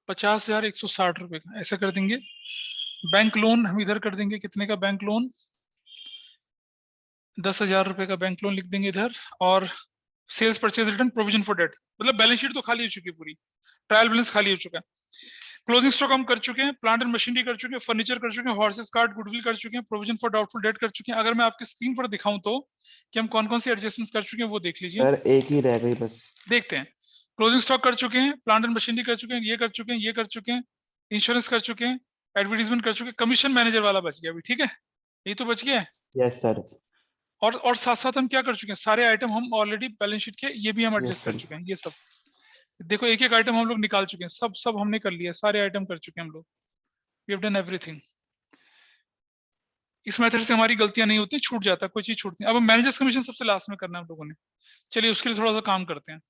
50,160 रुपए का, ऐसा कर देंगे। बैंक लोन हम इधर कर देंगे, कितने का बैंक लोन? 10,000 रुपए का बैंक लोन लिख देंगे इधर। और sales purchase return, provision for debt, मतलब बैलेंस शीट तो खाली हो चुकी है पूरी, ट्रायल बैलेंस खाली हो चुका है। क्लोजिंग स्टॉक हम कर चुके हैं, प्लांट एंड मशीनरी कर चुके हैं, फर्नीचर कर चुके हैं, हॉर्सेस कार्ड गुडविल कर चुके हैं, प्रोविजन फॉर डाउटफुल डेट कर चुके हैं। अगर मैं आपकी स्क्रीन पर दिखाऊं तो कि हम कौन कौन सी एडजस्टमेंट कर चुके हैं वो देख लीजिए। सर एक ही रह गई बस। देखते हैं। क्लोजिंग स्टॉक कर चुके हैं, प्लांट एंड मशीनरी कर चुके हैं, ये कर चुके हैं, ये कर चुके हैं, इंश्योरेंस कर चुके हैं, एडवर्टीजमेंट कर चुके हैं, कमीशन मैनेजर वाला बच गया अभी, ठीक है। ये तो बच गया है। Yes sir. और साथ साथ हम क्या कर चुके हैं, सारे आइटम हम ऑलरेडी बैलेंस शीट के, ये भी हम यस एडजस्ट कर सर। चुके हैं, ये सब। देखो एक एक आइटम हम लोग निकाल चुके हैं, सब सब हमने कर लिया, सारे आइटम कर चुके हैं हम लोग। We have done everything. इस मेथड से हमारी गलतियां नहीं होती, छूट जाता है, कोई चीज छूटती है। अब मैनेजर्स कमीशन सबसे लास्ट में करना है हम लोगों ने। चलिए उसके लिए थोड़ा सा काम करते हैं।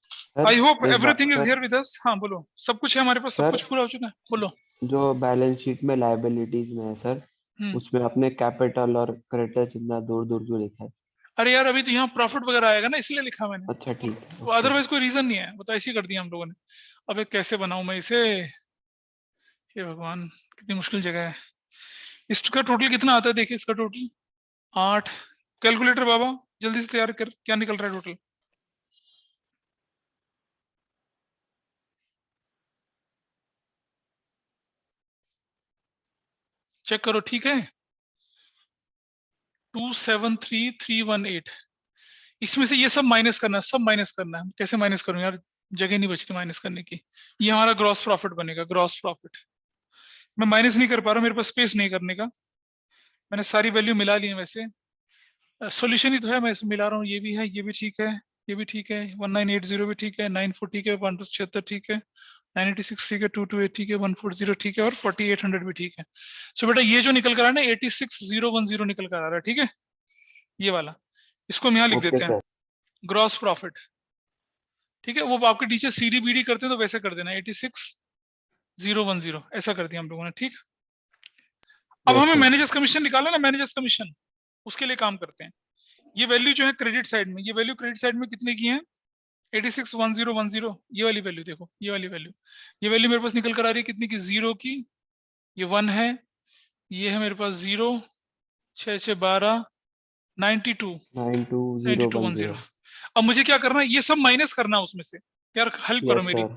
सर आई होप एक बात everything is sir. Here with us. हाँ बोलो, सब कुछ है हमारे पास, सब सर कुछ पूरा हो चुका है, बोलो। जो बैलेंस शीट में लायबिलिटीज में है सर, हम्म। उसमें अपने कैपिटल और क्रेडिटर्स इतना दूर दूर क्यों लिखा है? अरे यार अभी तो यहाँ प्रॉफिट वगैरह आएगा ना, इसलिए लिखा मैंने। अच्छा ठीक है वो ओके। अदरवाइज कोई रीजन नहीं है, वो तो ऐसे ही कर दिया हम लोगों ने। अब एक कैसे बनाऊं मैं इसे? हे भगवान, कितनी मुश्किल जगह है। इसका टोटल कितना आता है देखिए, इसका टोटल 8। कैलकुलेटर बाबा जल्दी से तैयार कर, क्या निकल रहा है टोटल? चेक करो, ठीक है। 273,318। इसमें से ये सब माइनस करना है, सब माइनस करना है। कैसे माइनस करूं यार, जगह नहीं बचती माइनस करने की। ये हमारा ग्रॉस प्रॉफिट बनेगा, ग्रॉस प्रॉफिट। मैं माइनस नहीं कर पा रहा हूँ, मेरे पास स्पेस नहीं करने का। मैंने सारी वैल्यू मिला ली है वैसे। सॉल्यूशन ही तो है, मैं इसमें मिला रहा हूँ। ये भी है, ये भी ठीक है, ये भी ठीक है, 1980 भी ठीक है, 94 ठीक है, 1276 ठीक है, 986 ठीक है, 228 ठीक है, 140 ठीक है, और 4800 भी ठीक है। सो बेटा ये जो निकल कर आ रहा है ना, 86,010 निकल कर आ रहा है, ठीक है, ये वाला। इसको हम यहाँ लिख ओके देते हैं, सर। Gross profit. ठीक है, वो आपके टीचर सीडी बीडी करते हैं तो वैसे कर देना, 86,010 ऐसा कर दिया हम लोगों ने, ठीक। अब यस हमें सर। मैनेजर्स कमीशन निकालना ना, मैनेजर्स कमीशन, उसके लिए काम करते हैं। ये वैल्यू जो है क्रेडिट साइड में, ये वैल्यू क्रेडिट साइड में कितने की है? 86,1010। ये वाली वैल्यू देखो, ये वाली वैल्यू, ये वैल्यू मेरे पास निकल कर आ रही है कितनी की? 0 की। ये 1 है, ये है मेरे पास 0, 6 6 12 92 92,010. अब मुझे क्या करना है, ये सब माइनस करना है उसमें से। यार हेल्प करो Yes, मेरी। sir.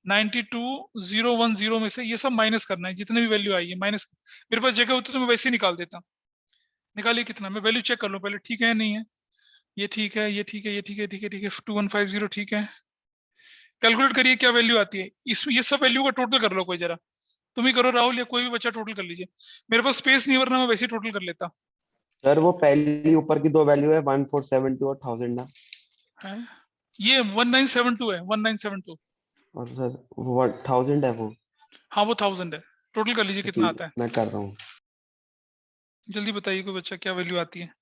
92,010 में से ये सब माइनस करना है, जितने भी वैल्यू आई है माइनस। मेरे पास जगह होती तो मैं वैसे ही निकाल देता। निकालिए कितना, मैं वैल्यू चेक कर लूं पहले, ठीक है या नहीं है। ये ठीक है, ये ठीक है, ये ठीक है, ठीक है, ठीक है, 2150 ठीक है। कैलकुलेट करिए क्या वैल्यू आती है इसमें, ये सब वैल्यू का टोटल कर लो कोई जरा। तुम ही करो राहुल, या कोई भी बच्चा टोटल कर लीजिए। मेरे पास स्पेस नहीं, वरना मैं वैसे ही टोटल कर लेता सर वो पहली ऊपर की दो वैल्यू है 1472 और 1000 ना, है। ये 1972 है, 1972। और सर वो 1000 है वो। हाँ वो 1000 है। टोटल कर लीजिए कितना आता है, मैं कर रहा हूँ। जल्दी बताइए कोई बच्चा क्या वैल्यू आती है।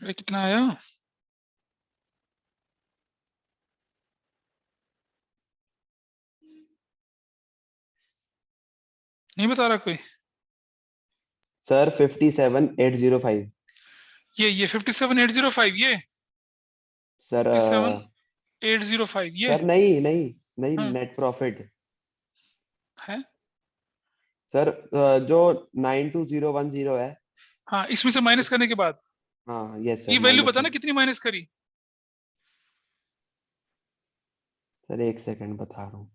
अरे कितना आया, नहीं बता रहा कोई। सर 57805। ये 57805, ये सर 57805 ये सर नहीं नहीं नहीं, हाँ नेट प्रॉफिट। है। सर जो 92010 है। हाँ इसमें से माइनस करने के बाद हाँ यस ये सर, वैल्यू माइनस। बताना कितनी माइनस करी। सर एक सेकंड बता रहा हूँ।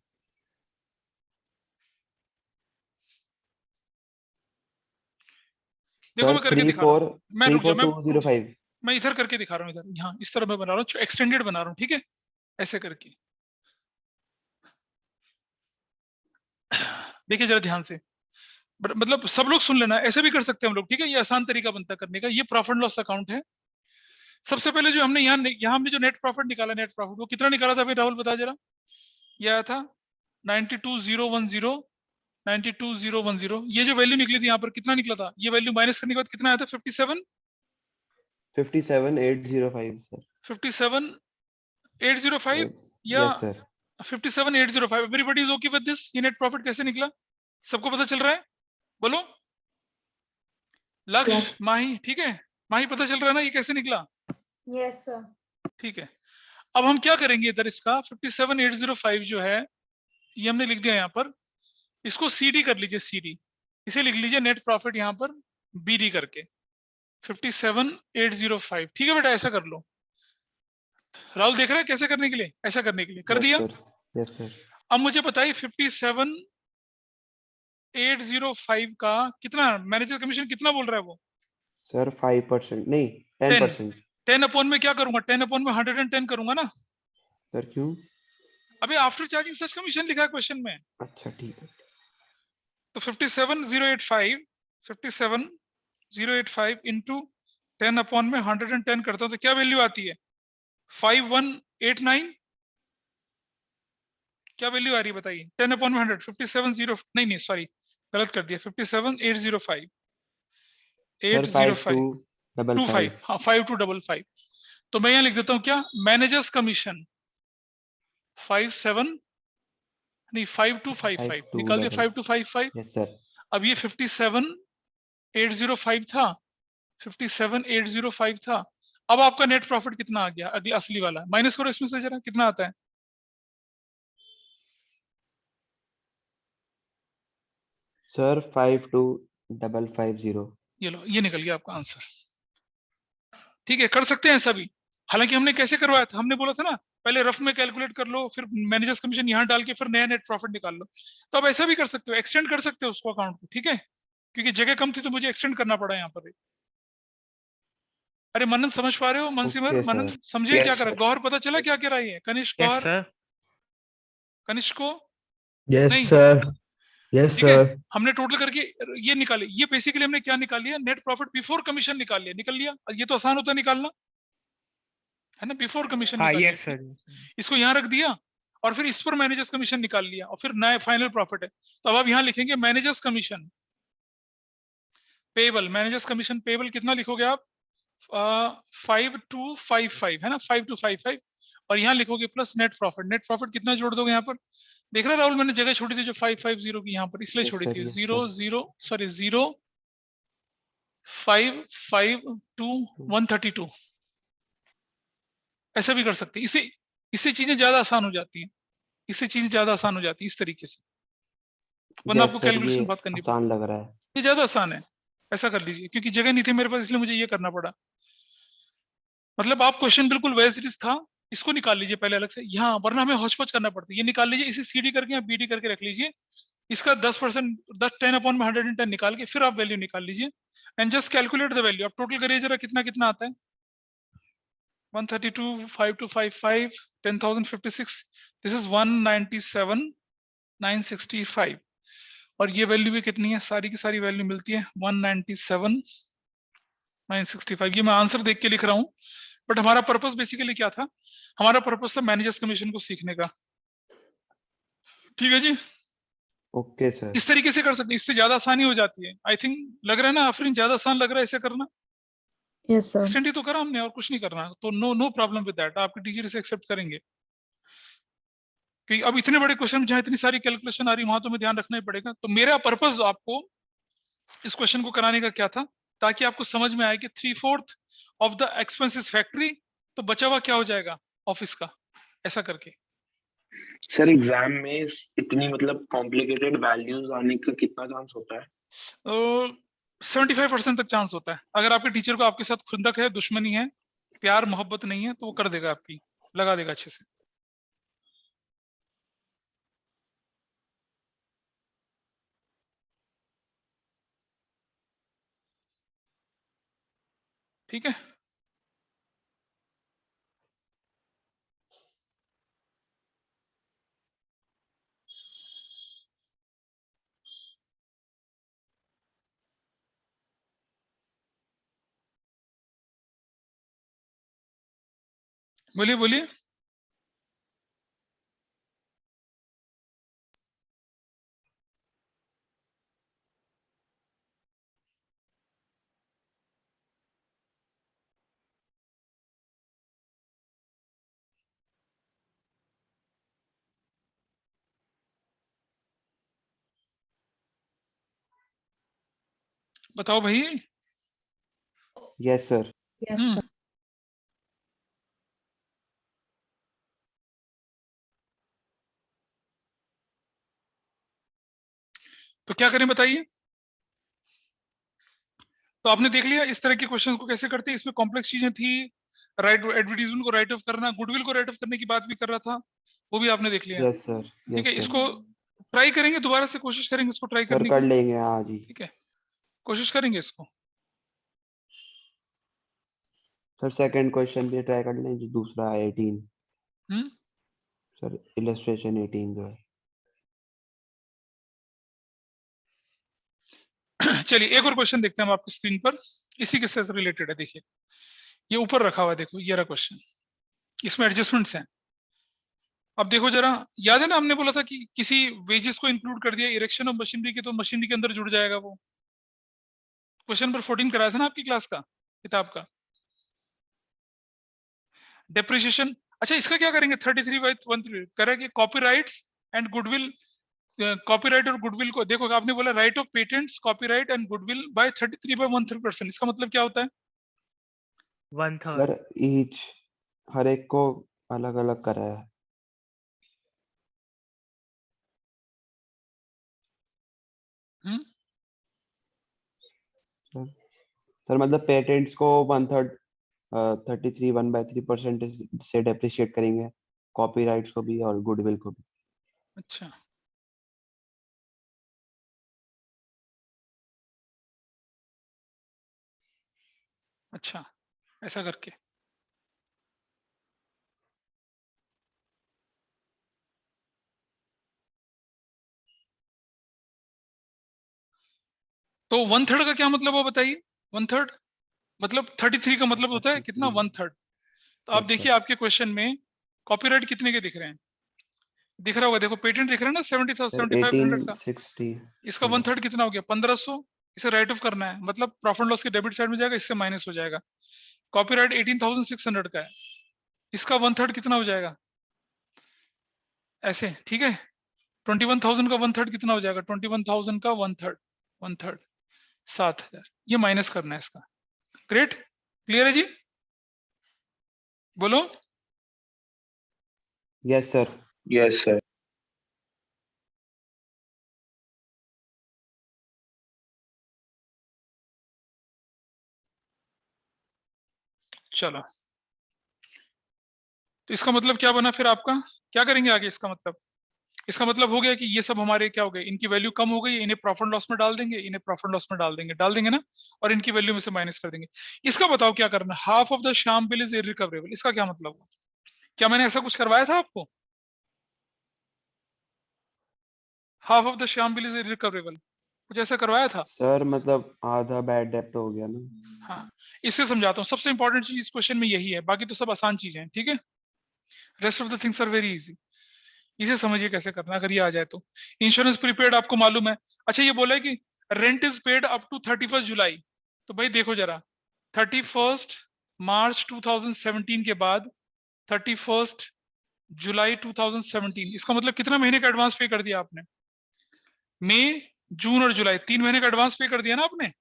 देखो सर मैं करके दिखा रहा हूँ। मैं रुक जा, मैं रुक जा, 34205। मैं इधर करके दिखा रहा हूँ, इधर यहाँ इस तरह मैं बना रहा हूँ, एक्सटेंडेड बना रहा हूँ, ठीक है ऐसे करके। देखिए जरा ध्यान से, मतलब सब लोग सुन लेना, ऐसे भी कर सकते हैं हम लोग, ठीक है। ये आसान तरीका बनता है करने का। ये प्रॉफिट लॉस अकाउंट है। सबसे पहले जो हमने यहाँ हमने जो नेट प्रॉफिट निकाला, नेट प्रॉफिट वो कितना निकाला था फिर राहुल बता जरा। ये आया था 92,010, 92,010। ये जो वैल्यू निकली थी यहाँ पर कितना निकला था, ये वैल्यू माइनस करने के बाद कितना आया था, 57805 सर। 57,805 या yes sir. 57,805। Everybody is okay with this. ये नेट प्रॉफिट कैसे निकला, सबको पता चल रहा है, बोलो। लक्ष्य Yes. माही, ठीक है माही, पता चल रहा है ना ये कैसे निकला, Yes, sir. ठीक है। अब हम क्या करेंगे इधर, इसका 57,805 जो है ये हमने लिख दिया यहाँ पर, इसको CD कर लीजिए, CD इसे लिख लीजिए नेट प्रॉफिट यहाँ पर BD करके 57,805, ठीक है बेटा ऐसा कर लो। राहुल देख रहा है कैसे करने के लिए, ऐसा करने के लिए कर यस दिया। सर। Yes sir. अब मुझे बताइए 57,805 का कितना मैनेजर कमीशन कितना बोल रहा है वो। सर 5% नहीं 10 10%। 10 अपॉन में क्या करूंगा, 10 अपॉन में 110 करूंगा ना। सर क्यों? अभी आफ्टर चार्जिंग सच कमीशन लिखा है क्वेश्चन में। अच्छा ठीक है। तो 57,085 इंटू 10 अपॉन में 110 करता हूं तो क्या वैल्यू आती है, 5189। क्या वैल्यू आ रही है बताइए, 10 अपॉन में 100, 57 नहीं सॉरी गलत कर दिया, 57,805 सर 805 5255। 25, हाँ 5255। तो मैं यहाँ लिख देता हूँ क्या, मैनेजर्स कमीशन 57 नहीं 5255 निकाल दिया, 5255। Yes sir. अब ये 57,805 था, 57,805 था। अब आपका नेट प्रॉफिट कितना आ गया, अगला असली वाला माइनस करो इसमें से जरा कितना आता है। सर 52550। ये लो, ये निकल गया आपका आंसर, ठीक है कर सकते हैं सभी। हालांकि हमने कैसे करवाया था, हमने बोला था ना पहले रफ में कैलकुलेट कर लो, फिर मैनेजर्स कमीशन यहाँ डाल के फिर नया नेट प्रॉफिट निकाल लो। तो अब ऐसा भी कर सकते हो, एक्सटेंड कर सकते हो उसको अकाउंट को, ठीक है क्योंकि जगह कम थी तो मुझे एक्सटेंड करना पड़ा यहाँ पर। अरे मनन समझ पा रहे हो, मन सिमर ओके मनन सर। समझे क्या यस कर रहा है, सर। गौहर पता चला क्या कह रहा है, कनिष्क यस गौहर सर। कनिष्क को Yes, नहीं, sir. Yes, ठीक है। sir. हमने टोटल करके ये निकाले, ये बेसिकली हमने क्या निकाल लिया, नेट प्रॉफिट बिफोर कमीशन निकाल लिया, निकल लिया। ये तो आसान होता है निकालना, है ना, बिफोर कमीशन हाँ निकाल यस लिया, सर। इसको यहाँ रख दिया और फिर इस पर मैनेजर्स कमीशन निकाल लिया और फिर नया फाइनल प्रॉफिट है। तो अब आप यहाँ लिखेंगे managers commission payable, managers commission payable कितना लिखोगे आप, 5255 है ना, 5255 और यहाँ लिखोगे plus net profit. Net profit कितना जोड़ दोगे यहाँ पर, देख रहा है राहुल, मैंने जगह छोड़ी थी जो 550 की यहाँ पर, इसलिए Yes, छोड़ी sir, थी। yes, 0 sir. 0 सॉरी 0 5 5 2 132, ऐसा भी कर सकते हैं। इससे चीजें ज्यादा आसान हो जाती हैं, इससे चीजें ज्यादा आसान हो जाती है इस तरीके से, वरना Yes, आपको sir, ये कैलकुलेशन बहुत करनी पड़ती आसान लग रहा है. है। ये ज्यादा आसान है, ऐसा कर लीजिए, क्योंकि जगह नहीं थी मेरे पास इसलिए मुझे ये करना पड़ा। मतलब आप क्वेश्चन बिल्कुल वैज इट इज था, इसको निकाल लीजिए पहले अलग से यहाँ, वरना हमें हौच पौच करना पड़ता है। ये निकाल लीजिए, इसे सीडी करके या बीडी करके रख लीजिए, इसका 10% 10/110 निकाल के फिर आप वैल्यू निकाल लीजिए and just calculate the value. आप टोटल करिए जरा कितना कितना आता है। 132 5255 10,056, दिस इज 197,965, और ये वैल्यू भी कितनी है, सारी की सारी वैल्यू मिलती है 197,965। ये मैं आंसर देख के लिख रहा हूँ, बट हमारा पर्पस बेसिकली क्या था, हमारा पर्पस था मैनेजर्स कमीशन को सीखने का। ठीक है जी, Okay, sir. इस तरीके से कर सकते हैं, इससे ज्यादा आसानी हो जाती है। आई थिंक लग रहा है ना आफरीन, ज्यादा आसान लग रहा है ऐसे करना। Yes, sir. एक्सटेंड ही तो करा हमने और कुछ नहीं करना, तो नो प्रॉब्लम विद दैट, आपके टीचर इसे एक्सेप्ट करेंगे। क्योंकि अब इतने बड़े क्वेश्चन में जहाँ इतनी सारी कैलकुलेशन आ रही वहां तो हमें ध्यान रखना ही पड़ेगा। तो मेरा पर्पस आपको इस क्वेश्चन को कराने का क्या था, ताकि आपको समझ में आए कि 3/4 ऑफ द एक्सपेंसेस फैक्ट्री, तो बचा हुआ क्या हो जाएगा ऑफिस का, ऐसा करके। सर एग्जाम में इतनी मतलब कॉम्प्लिकेटेड वैल्यूज आने का कितना चांस होता है? 75% तक चांस होता है। अगर आपके टीचर को आपके साथ खुंदक है, दुश्मनी है, प्यार मोहब्बत नहीं है, तो वो कर देगा, आपकी लगा देगा अच्छे से। ठीक है, बोलिए बोलिए। बताओ भाई। Yes, sir. Yes, हम्म, sir. तो क्या करें बताइए। तो आपने देख लिया इस तरह के क्वेश्चंस को कैसे करते हैं, इसमें कॉम्प्लेक्स चीजें थी, राइट एडवर्टीजमेंट को राइट ऑफ करना, गुडविल को राइट ऑफ करने की बात भी कर रहा था, वो भी आपने देख लिया। Yes, sir. ठीक है, Yes, sir. इसको ट्राई करेंगे, दोबारा से कोशिश करेंगे इसको ट्राई सर करने कर की। लेंगे आज ही. ठीक है, कोशिश करेंगे इसको। सर सेकंड क्वेश्चन भी ट्राई कर लें, जो दूसरा है 18. हम्म सर इलस्ट्रेशन 18 जो है. चलिए एक और क्वेश्चन देखते हैं हम आपकी स्क्रीन पर, इसी के साथ रिलेटेड है। देखिए ये ऊपर रखा हुआ है, देखो ये रहा क्वेश्चन, इसमें एडजस्टमेंट्स हैं। अब देखो जरा, याद है ना हमने बोला था कि किसी वेजेस को इंक्लूड कर दिया इरेक्शन ऑफ मशीनरी के, तो मशीनरी के अंदर जुड़ जाएगा वो। क्वेश्चन नंबर 14 कराया था ना आपकी क्लास का, किताब का। डेप्रिसिएशन, अच्छा इसका क्या करेंगे, 33/1 करेंगे कॉपीराइट्स एंड गुडविल। कॉपीराइट और गुडविल को देखो, आपने बोला write off patents, copyright and goodwill by 33/1/3%, इसका मतलब क्या होता है? 1/3. सर ईच, हर एक को अलग अलग करा है. हम्म सर मतलब पेटेंट्स को 1/3 33 1/3% से डेप्रिशिएट करेंगे, कॉपीराइट्स को भी और गुडविल को भी. अच्छा, अच्छा ऐसा करके। तो 1/3 का क्या मतलब है बताइए। 1/3 मतलब 33 का मतलब होता है कितना, 33. 1/3। तो आप यस देखिए सर. आपके क्वेश्चन में कॉपीराइट कितने के दिख रहे हैं, दिख रहा होगा, देखो पेटेंट दिख रहा है ना 70,000 सर 7,500 का, 1860. इसका 1/3 कितना हो गया, 1500। इसे राइट ऑफ करना है, मतलब प्रॉफिट एंड लॉस के डेबिट साइड में जाएगा, इससे माइनस हो जाएगा। कॉपीराइट 18,600 का है, इसका 1/3 कितना हो जाएगा, ऐसे। ठीक है, 21,000 का 1/3 कितना हो जाएगा? 21,000 का 1/3 7,000। ये माइनस करना है इसका। ग्रेट, क्लियर है जी? बोलो। Yes sir. Yes sir. चलो, तो इसका मतलब क्या बना फिर आपका? क्या करेंगे आगे? इसका मतलब हो गया कि ये सब हमारे क्या हो गए, इनकी वैल्यू कम हो गई, इन्हें प्रॉफिट लॉस में डाल देंगे, इन्हें प्रॉफिट लॉस में डाल देंगे ना, और इनकी वैल्यू में से माइनस कर देंगे। इसका बताओ क्या करना? Half of the Shyam bill is irrecoverable, इसका क्या मतलब हुआ? क्या मैंने ऐसा कुछ करवाया था आपको? Half of the Shyam bill is irrecoverable, कुछ ऐसा करवाया था? सर मतलब आधा बैड डेप्ट हो गया ना। हाँ, इससे समझाता हूँ। सबसे इंपॉर्टेंट चीज इस क्वेश्चन में यही है, बाकी तो सब आसान चीजें हैं, ठीक है? Rest of the things are very easy. इसे समझिए कैसे करना अगर ये आ जाए तो। इंश्योरेंस प्रीपेड आपको मालूम है। अच्छा, ये बोला है कि rent is paid up to 31 July. तो भाई देखो जरा, 31 मार्च 2017 के बाद 31 जुलाई 2017, इसका मतलब कितना महीने का एडवांस पे कर दिया आपने? मई, जून और जुलाई, 3 महीने का एडवांस पे कर दिया ना आपने?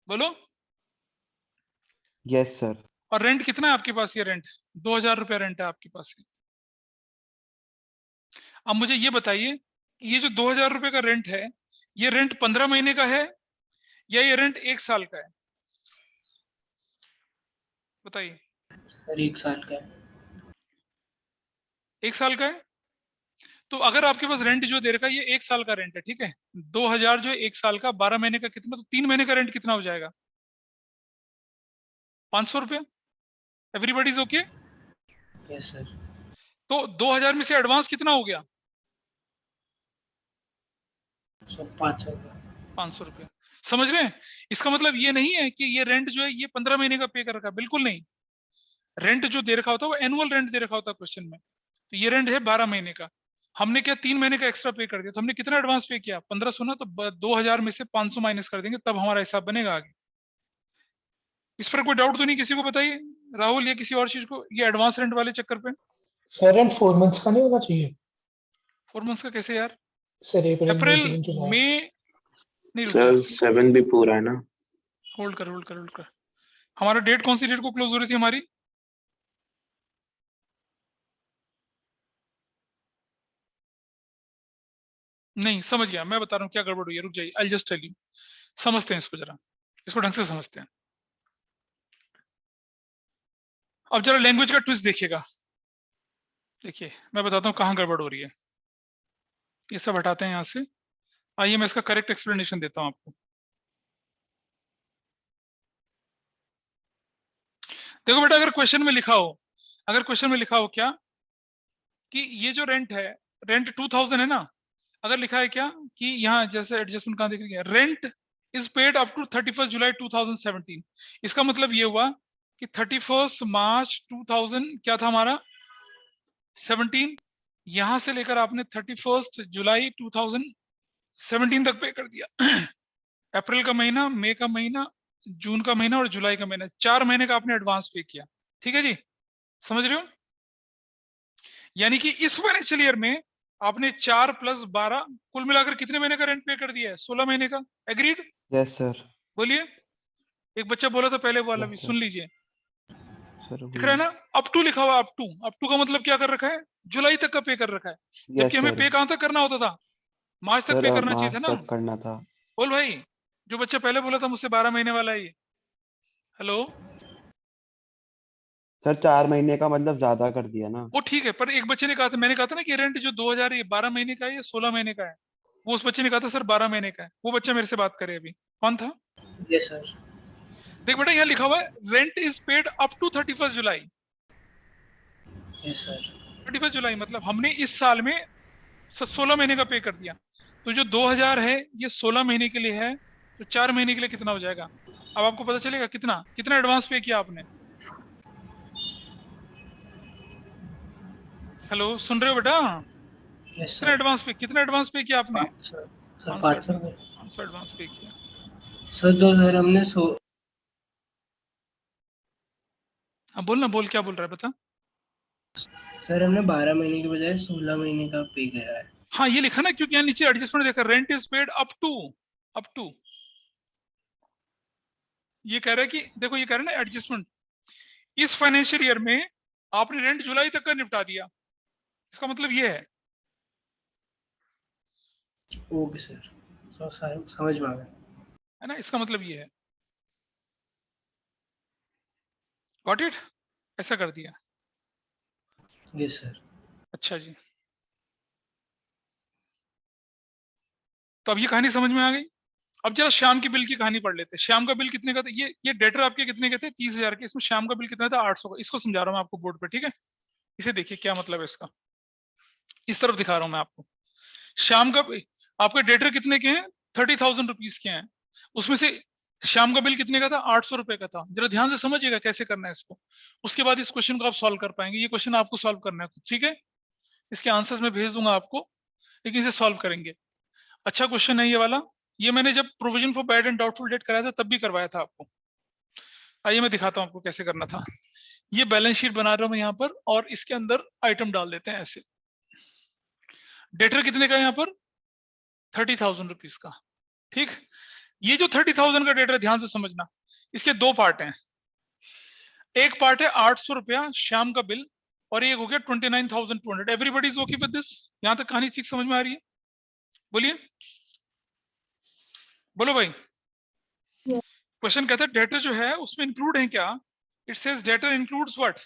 बोलो। Yes sir. और रेंट कितना है आपके पास? ये रेंट 2,000 रुपया रेंट है आपके पास। अब मुझे ये बताइए, ये जो 2,000 रुपए का रेंट है, ये रेंट 15 महीने का है या ये रेंट 1 साल का है? बताइए। सर 1 साल का है। 1 साल का है। तो अगर आपके पास रेंट जो दे रखा है ये 1 साल का रेंट है, ठीक है? 2,000 जो है 1 साल का, 12 महीने का कितना? तो 3 महीने का रेंट कितना हो जाएगा? 500 रुपया। Everybody is okay? Yes sir. तो 2,000 में से एडवांस कितना हो गया? सर 500 का। 500 रुपया। समझ रहे हैं? इसका मतलब ये नहीं है कि ये रेंट जो है ये 15 महीने का पे कर रखा है, बिल्कुल नहीं। रेंट जो दे रखा होता है वो एनुअल रेंट दे रखा होता है क्वेश्चन में। तो ये रेंट है 12 महीने का, हमने क्या 3 महीने का एक्स्ट्रा पे कर दिया, तो हमने कितना एडवांस पे किया? 1500 ना, तो 2,000 में से 500 माइनस कर देंगे, तब हमारा हिसाब बनेगा आगे। इस पर कोई डाउट तो नहीं किसी को? बताइए राहुल या किसी और चीज को, ये एडवांस रेंट वाले चक्कर पे। सर रेंट 4 मंथ्स का नहीं होना चाहिए? 4 मंथ्स का कैसे यार? सर अप्रैल मई अप्रैल जून जुलाई। मई, नहीं रुक जा, सर 7 भी पूरा है ना। होल्ड कर। हमारा डेट कौन सी डेट को क्लोज हो रही थी हमारी? नहीं समझ गया, मैं बता रहा हूँ क्या गड़बड़ हुई है, रुक जाइए, आई जस्ट टेल यू। समझते हैं इसको जरा, इसको ढंग से समझते हैं। अब जरा लैंग्वेज का ट्विस्ट देखिएगा। देखिए मैं बताता हूँ कहाँ गड़बड़ हो रही है। ये सब हटाते हैं यहाँ से, आइए मैं इसका करेक्ट एक्सप्लेनेशन देता हूँ आपको। देखो बेटा, अगर क्वेश्चन में लिखा हो क्या कि ये जो रेंट है, रेंट 2,000 है ना, अगर लिखा है क्या कि यहाँ जैसे एडजस्टमेंट कहाँ देख रही है, rent is paid up to 31 July 2017, इसका मतलब ये हुआ कि 31 मार्च 2000 क्या था हमारा 17, यहां से लेकर आपने 31 जुलाई 2017 तक पे कर दिया। अप्रैल का महीना, मई का महीना, जून का महीना और जुलाई का महीना, 4 महीने का आपने एडवांस पे किया। ठीक है जी, समझ रहे हो? यानी कि इस फाइनेंशियल ईयर में आपने 4 + 12 कुल मिलाकर कितने महीने का रेंट पे कर दिया है? 16 महीने का। एग्रीड? Yes sir. बोलिए। एक बच्चा बोला था पहले, वो वाला भी यस सुन सर। लीजिए। सर दिख रहा है ना? अप टू लिखा हुआ, अप टू का मतलब क्या कर रखा है? जुलाई तक का पे कर रखा है, जबकि यस हमें सर। पे कहां तक करना होता था? मार्च तक सर पे करना चाहिए मार्च था ना। तक करना था। बोल भाई, जो बच्चा पहले बोला था मुझसे 12 महीने वाला है ये। हेलो? सर 4 महीने का मतलब ज्यादा कर दिया ना। वो ठीक है, पर एक बच्चे ने कहा था, मैंने कहा था ना कि रेंट जो 2,000 ये 12 महीने का है या 16 महीने का है, वो उस बच्चे ने कहा था सर 12 महीने का है। वो बच्चा मेरे से बात करे अभी, कौन था? Yes sir. देख बेटा, यहाँ लिखा हुआ है rent is paid up to 31 July. Yes sir. 31 जुलाई मतलब हमने इस साल में 16 महीने का पे कर दिया। तो जो 2,000 है ये 16 महीने के लिए है, तो 4 महीने के लिए कितना हो जाएगा? अब आपको पता चलेगा कितना कितना एडवांस पे किया आपने। हेलो, सुन रहे हो बेटा? यस कितना सर। एडवांस पे, कितना एडवांस पे किया आपने? 500 सर। 500 500 में 500 एडवांस पे किया। सर 2000 हमने हाँ बोल क्या बोल रहा है बता। सर हमने 12 महीने के बजाय 16 महीने का पे करा है। हाँ ये लिखा ना, क्योंकि यहाँ नीचे एडजस्टमेंट देखा, rent is paid up to ये कह रहा है कि देखो, ये कह रहा है ना एडजस्टमेंट, इस फाइनेंशियल ईयर में आपने रेंट जुलाई तक का निपटा दिया, इसका मतलब ये ओके सर, समझ में आ गया। है ना, इसका मतलब ये है। Got it? ऐसा कर दिया। Yes sir. अच्छा जी, तो अब ये कहानी समझ में आ गई। अब जरा श्याम की बिल की कहानी पढ़ लेते हैं। श्याम का बिल कितने का था? ये डेटर आपके कितने के थे? 30,000 के। इसमें श्याम का बिल कितना था? 800 का। इसको समझा रहा हूँ मैं आपको बोर्ड पे, ठीक है? इसे देखिए क्या मतलब है इसका, इस तरफ दिखा रहा हूं मैं आपको। श्याम का आपके डेटर कितने के हैं? 30,000 रुपीज के हैं। उसमें से श्याम का बिल कितने का था? 800 रुपए का था। जरा ध्यान से समझिएगा कैसे करना है इसको, उसके बाद इस क्वेश्चन को आप सॉल्व कर पाएंगे। ये क्वेश्चन आपको सॉल्व करना है, ठीक है? इसके आंसर्स मैं भेज दूंगा आपको, लेकिन इसे सॉल्व करेंगे। अच्छा क्वेश्चन है ये वाला। ये मैंने जब provision for bad and doubtful debt कराया था तब भी करवाया था आपको। आइए मैं दिखाता हूं आपको कैसे करना था। ये बैलेंस शीट बना रहा हूं मैं यहाँ पर, और इसके अंदर आइटम डाल देते हैं ऐसे। डेटर कितने का है यहाँ पर? 30,000 रुपीज का, ठीक? ये जो 30,000 का डेटर, ध्यान से समझना, इसके दो पार्ट हैं। एक पार्ट है 800 रुपया श्याम का बिल, और एक हो गया 29,200। Everybody is okay with this? यहां तक कहानी ठीक समझ में आ रही है? बोलिए, बोलो भाई। Yes. क्वेश्चन कहता है डेटर जो है उसमें इंक्लूड है क्या? It says debtor includes what?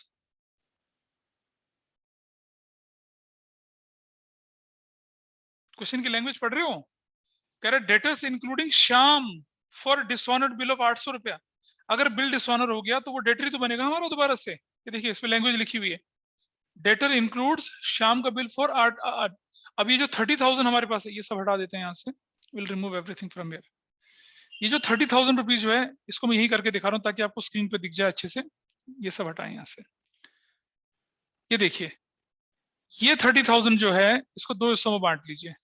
Question की लैंग्वेज पढ़ रहे हो? कह रहा है debtors including Shyam for dishonoured bill of 800 रुपया। अगर बिल डिसऑनर हो गया तो वो डेटर ही तो बनेगा हमारा दोबारा से। ये देखिए इस पे लैंग्वेज लिखी हुई है, डेटर इंक्लूड्स श्याम का बिल फॉर 8। अब ये जो 30,000 हमारे पास है, ये सब हटा देते हैं यहाँ से। Will remove everything from here. ये जो 30,000 रुपीज जो है, इसको मैं यही करके दिखा रहा हूँ ताकि आपको स्क्रीन पे दिख जाए अच्छे से। ये सब हटाएं यहाँ से। ये देखिए, ये 30,000 जो है इसको दो हिस्सों में बांट लीजिए।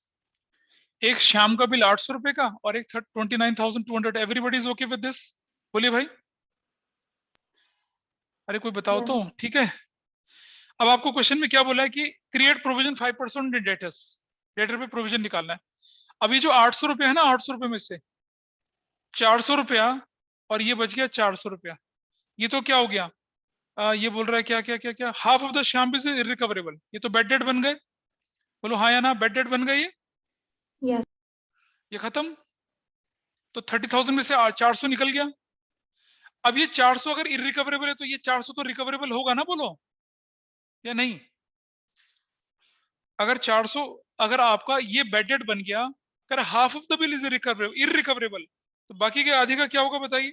एक श्याम का बिल 800 रुपए का, और एक 29,200। Everybody is okay with this? बोलिए भाई, अरे कोई बताओ तो, Yes. ठीक है? अब आपको क्वेश्चन में क्या बोला है कि क्रिएट प्रोविजन 5% इन डेटर्स। डेटर पे प्रोविजन निकालना है। अब ये जो 800 रुपया है ना, 800 रुपए में से 400 रुपया और ये बच गया 400 रुपया, ये तो क्या हो गया? ये बोल रहा है क्या क्या क्या क्या, half of the Shyam bill is irrecoverable. ये तो बेड डेट बन गए। बोलो हाँ या ना, बेड डेट बन गए ये? Yes. ये खत्म। तो 30,000 में से 400 निकल गया। अब ये 400 अगर इररिकवरेबल है तो ये 400 तो रिकवरेबल होगा ना, बोलो या नहीं? अगर 400, अगर आपका ये बेड डेट बन गया, अगर half of the bill is irrecoverable, तो बाकी के आधे का क्या होगा बताइए?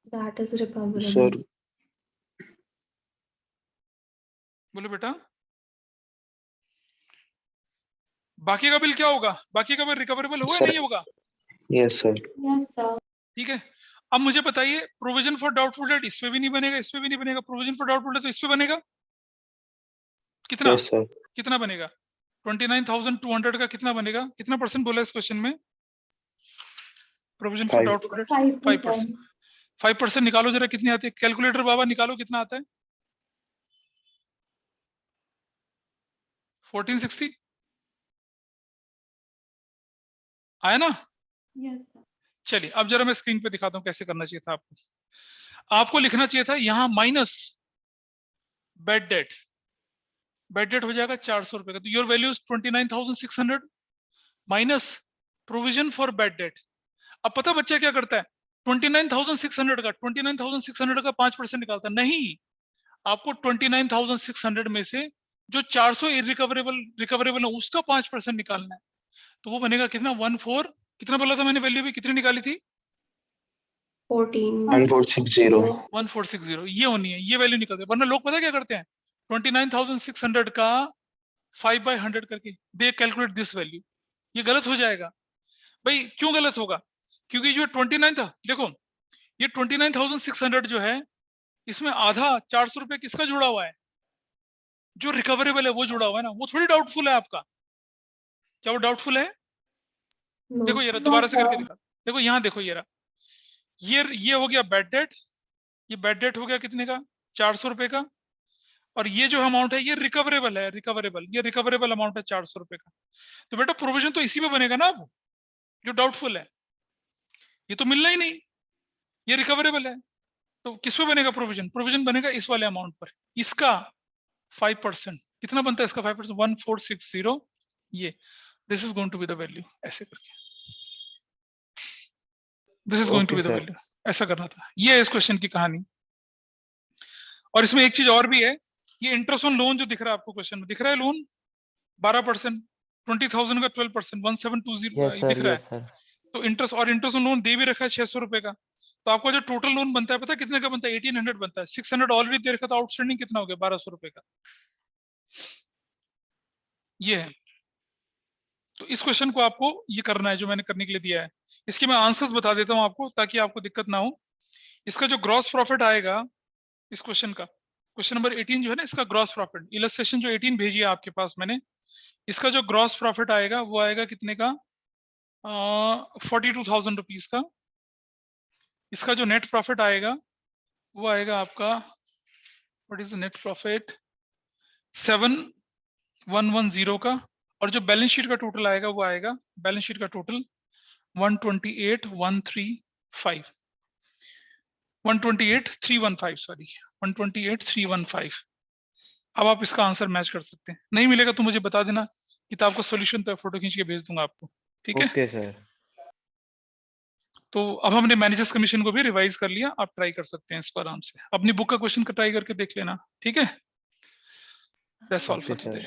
That is recoverable. सर बोलो बेटा, बाकी का बिल क्या होगा? बाकी का बिल रिकवरेबल होगा या सर नहीं होगा? Yes sir. Yes, sir. ठीक है। अब मुझे बताइए, प्रोविजन फॉर डाउटफुल डेट इस पे भी नहीं बनेगा, इस पे भी नहीं बनेगा। प्रोविजन फॉर डाउटफुल डेट तो इस पे बनेगा। कितना? Yes sir. कितना बनेगा? 29,200 का कितना बनेगा? कितना परसेंट बोला इस क्वेश्चन में? Provision for 5। Doubtful date 5%. 5% निकालो जरा, कितनी आती है? कैलकुलेटर बाबा निकालो, कितना आता है? 1460 आया ना? Yes, sir. चलिए अब जरा मैं स्क्रीन पे दिखाता हूँ कैसे करना चाहिए था आपको। आपको लिखना चाहिए था यहाँ minus bed date. Bed date हो जाएगा 400 रुपए का, तो your value is 29,600 minus provision for bed date. अब पता बच्चा क्या करता है? 29,600 का 29,600 का 5% निकालता है। नहीं, आपको 29,600 में से जो 400 रिकवरेबल है उसका 5% निकालना है। तो वो बनेगा कितना? 14, कितना बोला था मैंने वैल्यू भी? कितनी निकाली थी? 14. 1460। 1460 ये होनी है, ये वैल्यू निकलती है। वरना लोग पता क्या करते हैं? 29,600 का 5/100 करके दे कैलकुलेट दिस वैल्यू। ये गलत हो जाएगा भाई। क्यों गलत होगा? क्योंकि जो 29 था, देखो ये 29,600 जो है, इसमें आधा 400 रुपए किसका जुड़ा हुआ है? जो रिकवरेबल है वो जुड़ा हुआ है ना। वो थोड़ी डाउटफुल है आपका। क्या वो डाउटफुल है? No. देखो ये रहा, दोबारा से करके दिखा। देखो यहाँ देखो, ये रहा, ये हो गया बेड डेट। ये बेड डेट हो गया कितने का? 400 रुपए का। और ये जो अमाउंट है ये रिकवरेबल है, ये रिकवरेबल अमाउंट है 400 रुपए का। तो बेटा प्रोविजन तो इसी में बनेगा ना, अब जो डाउटफुल है ये तो मिलना ही नहीं, ये रिकवरेबल है, तो किस पे बनेगा प्रोविजन? प्रोविजन बनेगा इस वाले अमाउंट पर। इसका 5% कितना बनता है? इसका 5% 1460, ये this is going to be the value, ऐसे करके this is going to be the value, ऐसा करना था। ये है इस क्वेश्चन की कहानी। और इसमें एक चीज और भी है, ये इंटरेस्ट ऑन लोन जो दिख रहा है आपको क्वेश्चन में, दिख रहा है लोन 12%, 20,000 का 12%, 1720 दिख रहा है। तो इंटरेस्ट और इंटरेस्ट ऑन लोन दे भी रखा है 600 रुपए का। तो आपको जो टोटल लोन बनता है पता है कितने का बनता है? 1800 बनता है। 600 ऑलरेडी दे रखा था, आउटस्टैंडिंग कितना हो गया? 1200 रुपए का। ये है। तो इस क्वेश्चन को आपको ये करना है जो मैंने करने के लिए दिया है। इसके मैं आंसर्स बता देता हूं आपको ताकि आपको दिक्कत ना हो। इसका जो ग्रॉस प्रॉफिट आएगा इस क्वेश्चन का, क्वेश्चन नंबर 18 जो है ना, इसका ग्रॉस प्रॉफिट इलस्ट्रेशन जो 18 भेजी है आपके पास मैंने, इसका जो ग्रॉस प्रॉफिट आएगा वो आएगा कितने का? 42,000 रुपीज का। इसका जो नेट प्रॉफिट आएगा वो आएगा आपका, what is the net profit? 7110 का। और जो बैलेंस शीट का टोटल आएगा वो आएगा, बैलेंस शीट का टोटल 128,315 सॉरी 128,315। अब आप इसका आंसर मैच कर सकते हैं। नहीं मिलेगा तो मुझे बता देना, किताब का सॉल्यूशन तो फोटो खींच के भेज दूंगा आपको, ठीक है? Okay sir. तो अब हमने मैनेजर्स कमीशन को भी रिवाइज कर लिया, आप ट्राई कर सकते हैं इसको आराम से। अपनी बुक का क्वेश्चन ट्राई करके देख लेना, ठीक है? That's all for today.